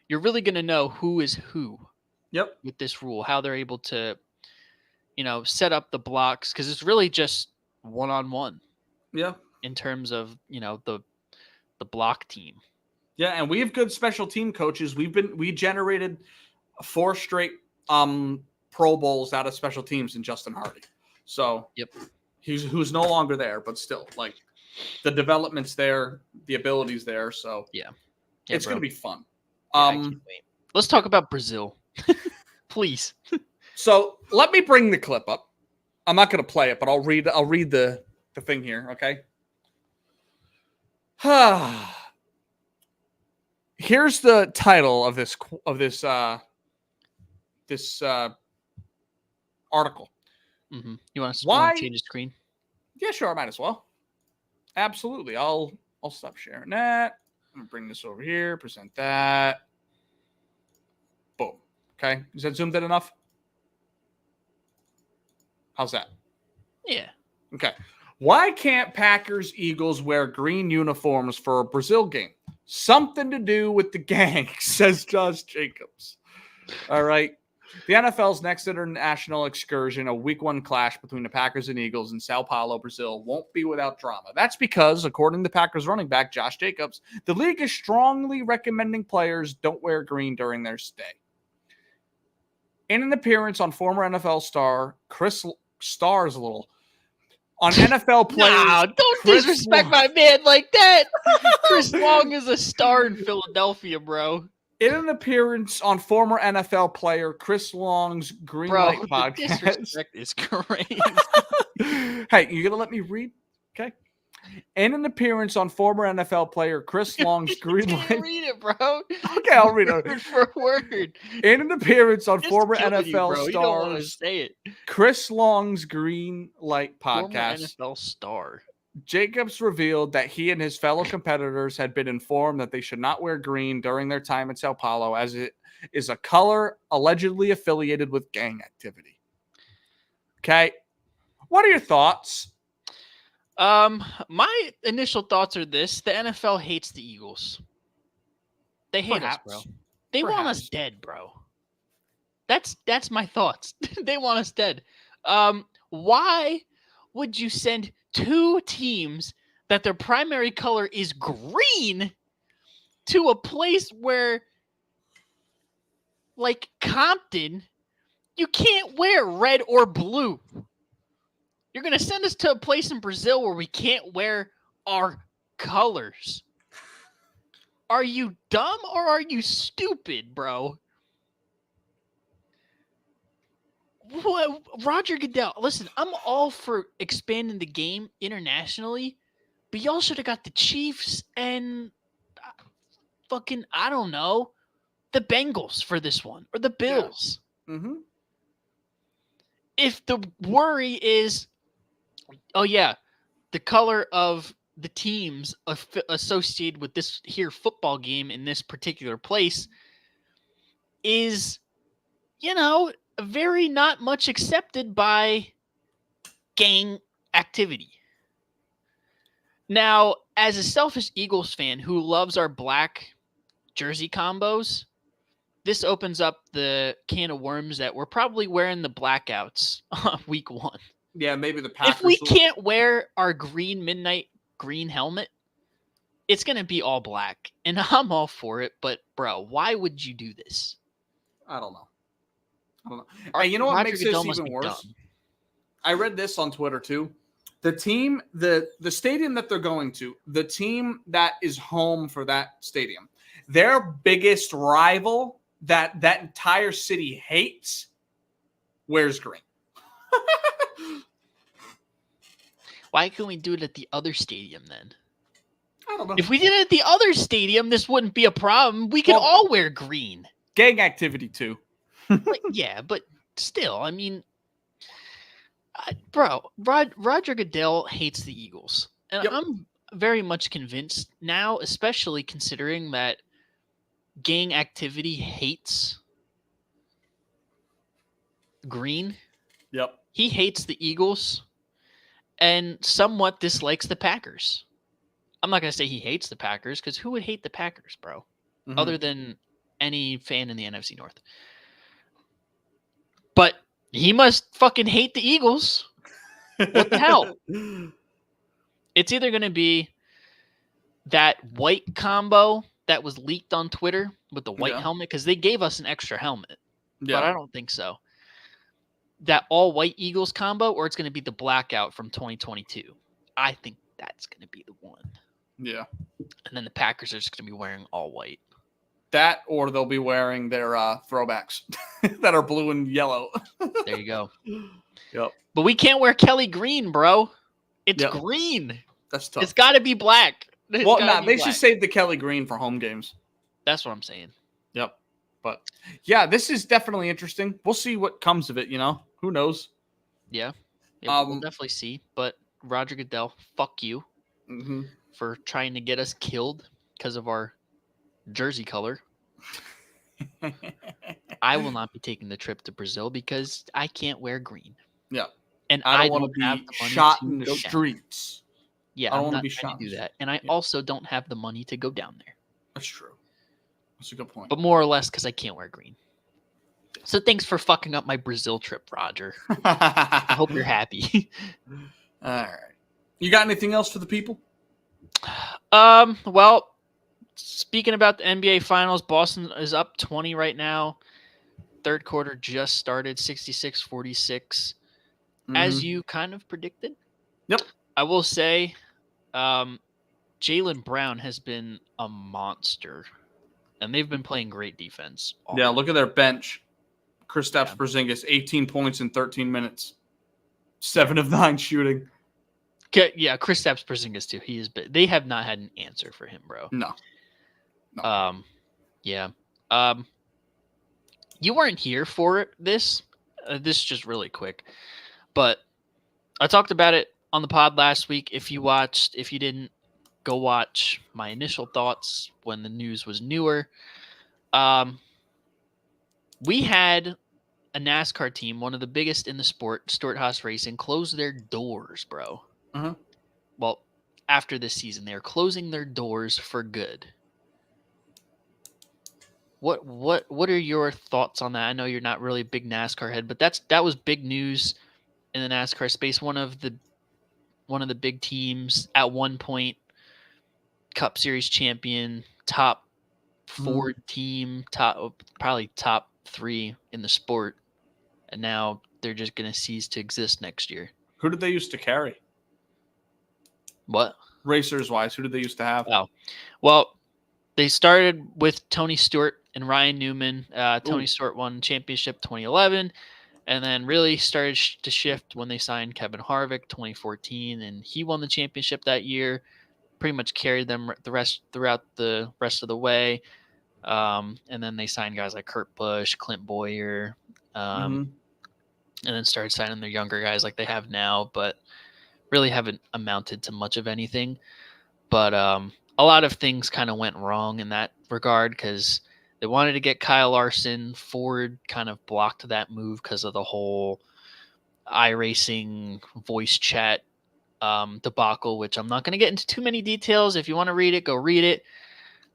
you're really going to know who is who. Yep. With this rule, how they're able to, set up the blocks, because it's really just one-on-one. Yeah. In terms of the block team. Yeah, and we have good special team coaches. We generated 4 straight Pro Bowls out of special teams in Justin Hardy. So who's no longer there, but still, like, the development's there, the ability's there. So it's going to be fun. I can't wait. Let's talk about Brazil, please. So let me bring the clip up. I'm not going to play it, but I'll read the thing here. Okay. Here's the title of this article. You want to change the screen? Yeah, sure. I might as well. Absolutely. I'll stop sharing that. I'm gonna bring this over here. Present that. Boom. Okay. Is that zoomed in enough? How's that? Yeah. Okay. Why can't Packers Eagles wear green uniforms for a Brazil game? Something to do with the gang, says Josh Jacobs. All right. The NFL's next international excursion, a week 1 clash between the Packers and Eagles in Sao Paulo, Brazil, won't be without drama. That's because, according to Packers running back Josh Jacobs, the league is strongly recommending players don't wear green during their stay. In an appearance on former NFL star Chris Stars a little on NFL players. Nah, don't disrespect my man like that. Chris Long is a star in Philadelphia, bro. In an appearance on former NFL player Chris Long's Green Light podcast. Disrespect is crazy. Hey, you gonna let me read? Okay. In an appearance on former NFL player Chris Long's Green Light. Read it, bro. Okay, I'll read it. Word for word. In an appearance on former NFL NFL stars Chris Long's Green Light podcast. Former NFL star. Jacobs revealed that he and his fellow competitors had been informed that they should not wear green during their time in Sao Paulo, as it is a color allegedly affiliated with gang activity. Okay. What are your thoughts? My initial thoughts are this: the NFL hates the Eagles. They hate us, bro. They want us dead, bro. That's my thoughts. They want us dead. Why would you send 2 teams that their primary color is green to a place where, like Compton, you can't wear red or blue? You're going to send us to a place in Brazil where we can't wear our colors. Are you dumb or are you stupid, bro? What, Roger Goodell, listen, I'm all for expanding the game internationally, but y'all should have got the Chiefs and I don't know, the Bengals for this one, or the Bills. Yeah. if the worry is, oh yeah, the color of the teams associated with this here football game in this particular place is, very not much accepted by gang activity. Now, as a selfish Eagles fan who loves our black jersey combos, this opens up the can of worms that we're probably wearing the blackouts on week 1. Yeah, maybe the Packers. If we can't wear our midnight green helmet, it's going to be all black. And I'm all for it. But, bro, why would you do this? I don't know. And you know what makes this even worse? Dumb. I read this on Twitter too. The team, the stadium that they're going to, the team that is home for that stadium, their biggest rival that entire city hates wears green. Why can't we do it at the other stadium then? I don't know. If we did it at the other stadium, this wouldn't be a problem. We could all wear green. Gang activity too. Yeah, but still, I mean, bro, Roger Goodell hates the Eagles. And Yep. I'm very much convinced now, especially considering that gang activity hates green. Yep. He hates the Eagles and somewhat dislikes the Packers. I'm not going to say he hates the Packers because who would hate the Packers, bro? Mm-hmm. Other than any fan in the NFC North. But he must fucking hate the Eagles. What the hell? It's either going to be that white combo that was leaked on Twitter with the white helmet, because they gave us an extra helmet. Yeah. But I don't think so. That all-white Eagles combo, or it's going to be the blackout from 2022. I think that's going to be the one. Yeah. And then the Packers are just going to be wearing all-white. That, or they'll be wearing their throwbacks that are blue and yellow. There you go. Yep. But we can't wear Kelly green, bro. It's green. That's tough. It's got to be black. They should save the Kelly green for home games. That's what I'm saying. Yep. But, yeah, this is definitely interesting. We'll see what comes of it, Who knows? Yeah. We'll definitely see. But Roger Goodell, fuck you for trying to get us killed because of our jersey color. I will not be taking the trip to Brazil because I can't wear green. Yeah. And I don't want to be shot in the streets. Yeah, I don't want to be shot. Do that. And I also don't have the money to go down there. That's true. That's a good point. But more or less because I can't wear green. So thanks for fucking up my Brazil trip, Roger. I hope you're happy. All right. You got anything else for the people? Well, speaking about the NBA Finals, Boston is up 20 right now. Third quarter just started, 66-46. As you kind of predicted. Yep. I will say Jaylen Brown has been a monster. And they've been playing great defense. Yeah, look at their bench. Kristaps Porzingis, 18 points in 13 minutes. 7 of 9 shooting. Yeah, Kristaps Porzingis too. They have not had an answer for him, bro. No. Yeah. You weren't here for this. This is just really quick. But I talked about it on the pod last week. If you didn't, go watch my initial thoughts when the news was newer. We had a NASCAR team, one of the biggest in the sport, Stewart-Haas Racing, close their doors, bro. Well, after this season, they're closing their doors for good. What are your thoughts on that? I know you're not really a big NASCAR head, but that was big news in the NASCAR space. One of the big teams at one point, Cup Series champion, top 4 team, probably top 3 in the sport, and now they're just going to cease to exist next year. Who did they used to carry? What? Racers wise, who did they used to have? Oh, well, they started with Tony Stewart and Ryan Newman. Tony Stewart won championship 2011, and then really started to shift when they signed Kevin Harvick 2014, and he won the championship that year. Pretty much carried them throughout the rest of the way. And then they signed guys like Kurt Busch, Clint Boyer. and then started signing their younger guys like they have now, but really haven't amounted to much of anything. But a lot of things kind of went wrong in that regard because they wanted to get Kyle Larson. Ford kind of blocked that move because of the whole iRacing voice chat debacle, which I'm not going to get into too many details. If you want to read it, go read it.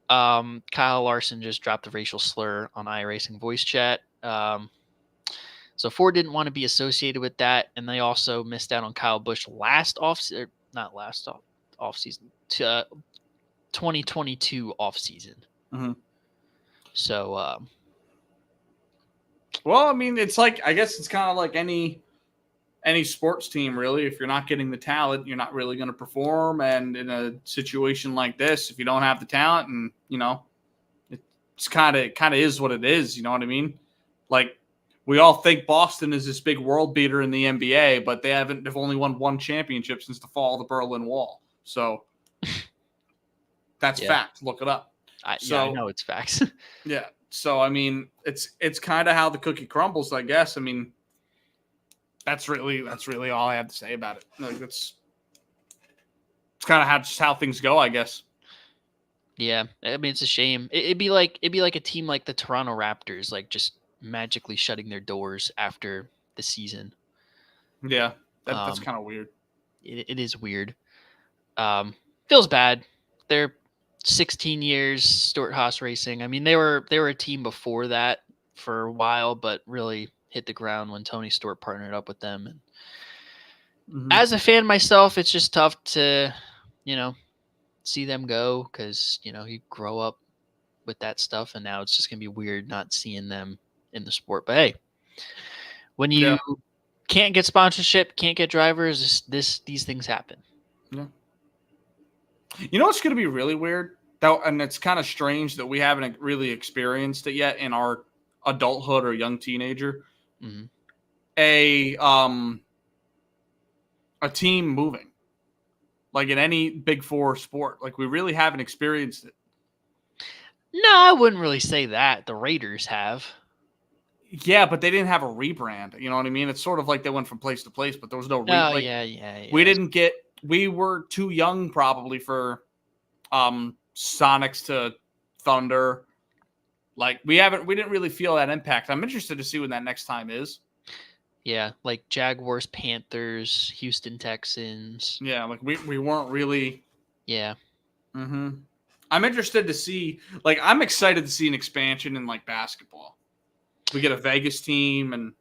Kyle Larson just dropped a racial slur on iRacing voice chat. So Ford didn't want to be associated with that, and they also missed out on Kyle Busch not last off season, 2022 off season. Mm-hmm. So, well, I mean, it's like, I guess it's kind of like any sports team, really. If you're not getting the talent, you're not really going to perform. And in a situation like this, if you don't have the talent, and it's kind of is what it is. You know what I mean? Like, we all think Boston is this big world beater in the NBA, but they've only won one championship since the fall of the Berlin Wall. So that's fact. Look it up. I know it's facts. Yeah. So I mean, it's kind of how the cookie crumbles, I guess. I mean, that's really all I have to say about it. Like, it's kind of how things go, I guess. Yeah, I mean, it's a shame. It'd be like a team like the Toronto Raptors, like just magically shutting their doors after the season. Yeah, that's kind of weird. It is weird. Feels bad. They're 16 years Stuart Haas Racing. I mean, they were a team before that for a while, but really hit the ground when Tony Stewart partnered up with them. And as a fan myself, it's just tough to, see them go because, you grow up with that stuff, and now it's just going to be weird not seeing them in the sport. But hey, when you can't get sponsorship, can't get drivers, these things happen. Yeah. You know what's going to be really weird, though, and it's kind of strange that we haven't really experienced it yet in our adulthood or young teenager. Mm-hmm. A team moving, like in any Big Four sport. Like, we really haven't experienced it. No, I wouldn't really say that. The Raiders have. Yeah, but they didn't have a rebrand. You know what I mean? It's sort of like they went from place to place, but there was no yeah. We were too young probably for Sonics to Thunder. Like, we didn't really feel that impact. I'm interested to see when that next time is. Yeah, like Jaguars, Panthers, Houston Texans. Yeah, like we weren't really. Yeah. Mm-hmm. I'm interested to see, like, I'm excited to see an expansion in, like, basketball. We get a Vegas team and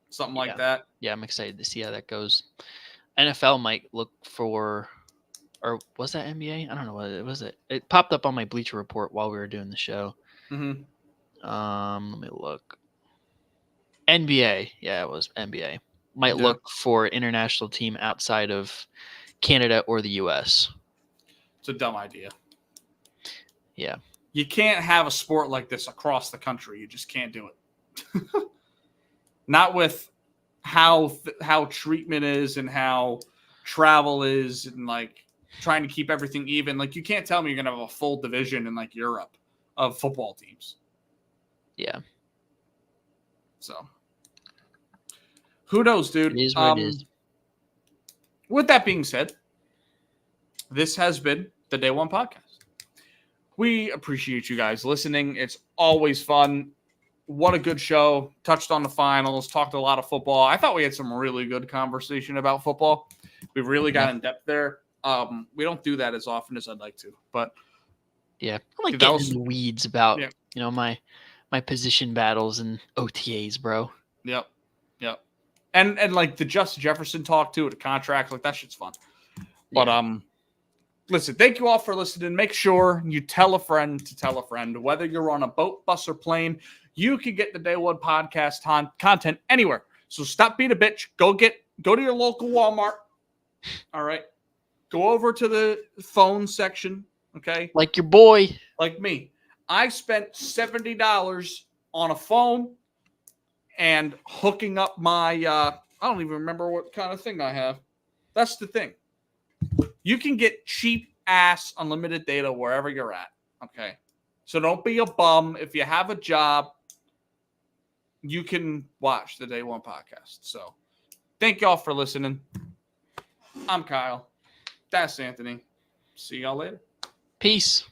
something like that. Yeah, I'm excited to see how that goes. NFL might look for, or was that NBA? I don't know what it was. It popped up on my Bleacher Report while we were doing the show. Mm-hmm. Let me look. NBA. Yeah, it was NBA. Might look for an international team outside of Canada or the U.S. It's a dumb idea. Yeah. You can't have a sport like this across the country. You just can't do it. Not with how treatment is and how travel is and, like, trying to keep everything even. Like, you can't tell me you're going to have a full division in, like, Europe of football teams. Yeah. So, who knows, dude? It is what it is. With that being said, this has been the Day One Podcast. We appreciate you guys listening. It's always fun. What a good show. Touched on the finals, talked a lot of football. I thought we had some really good conversation about football. We really got in depth there. We don't do that as often as I'd like to, but yeah, I like getting in the weeds about my position battles and OTAs, bro. Yep. And like the Justin Jefferson talk too, the contract, like that shit's fun. But listen, thank you all for listening. Make sure you tell a friend to tell a friend. Whether you're on a boat, bus, or plane, you can get the Day One Podcast content anywhere. So stop being a bitch. Go to your local Walmart. All right. Go over to the phone section. Okay. Like your boy. Like me. I spent $70 on a phone and hooking up my I don't even remember what kind of thing I have. That's the thing. You can get cheap ass unlimited data wherever you're at. Okay. So don't be a bum. If you have a job, you can watch the Day One podcast. So thank y'all for listening. I'm Kyle. That's Anthony. See y'all later. Peace.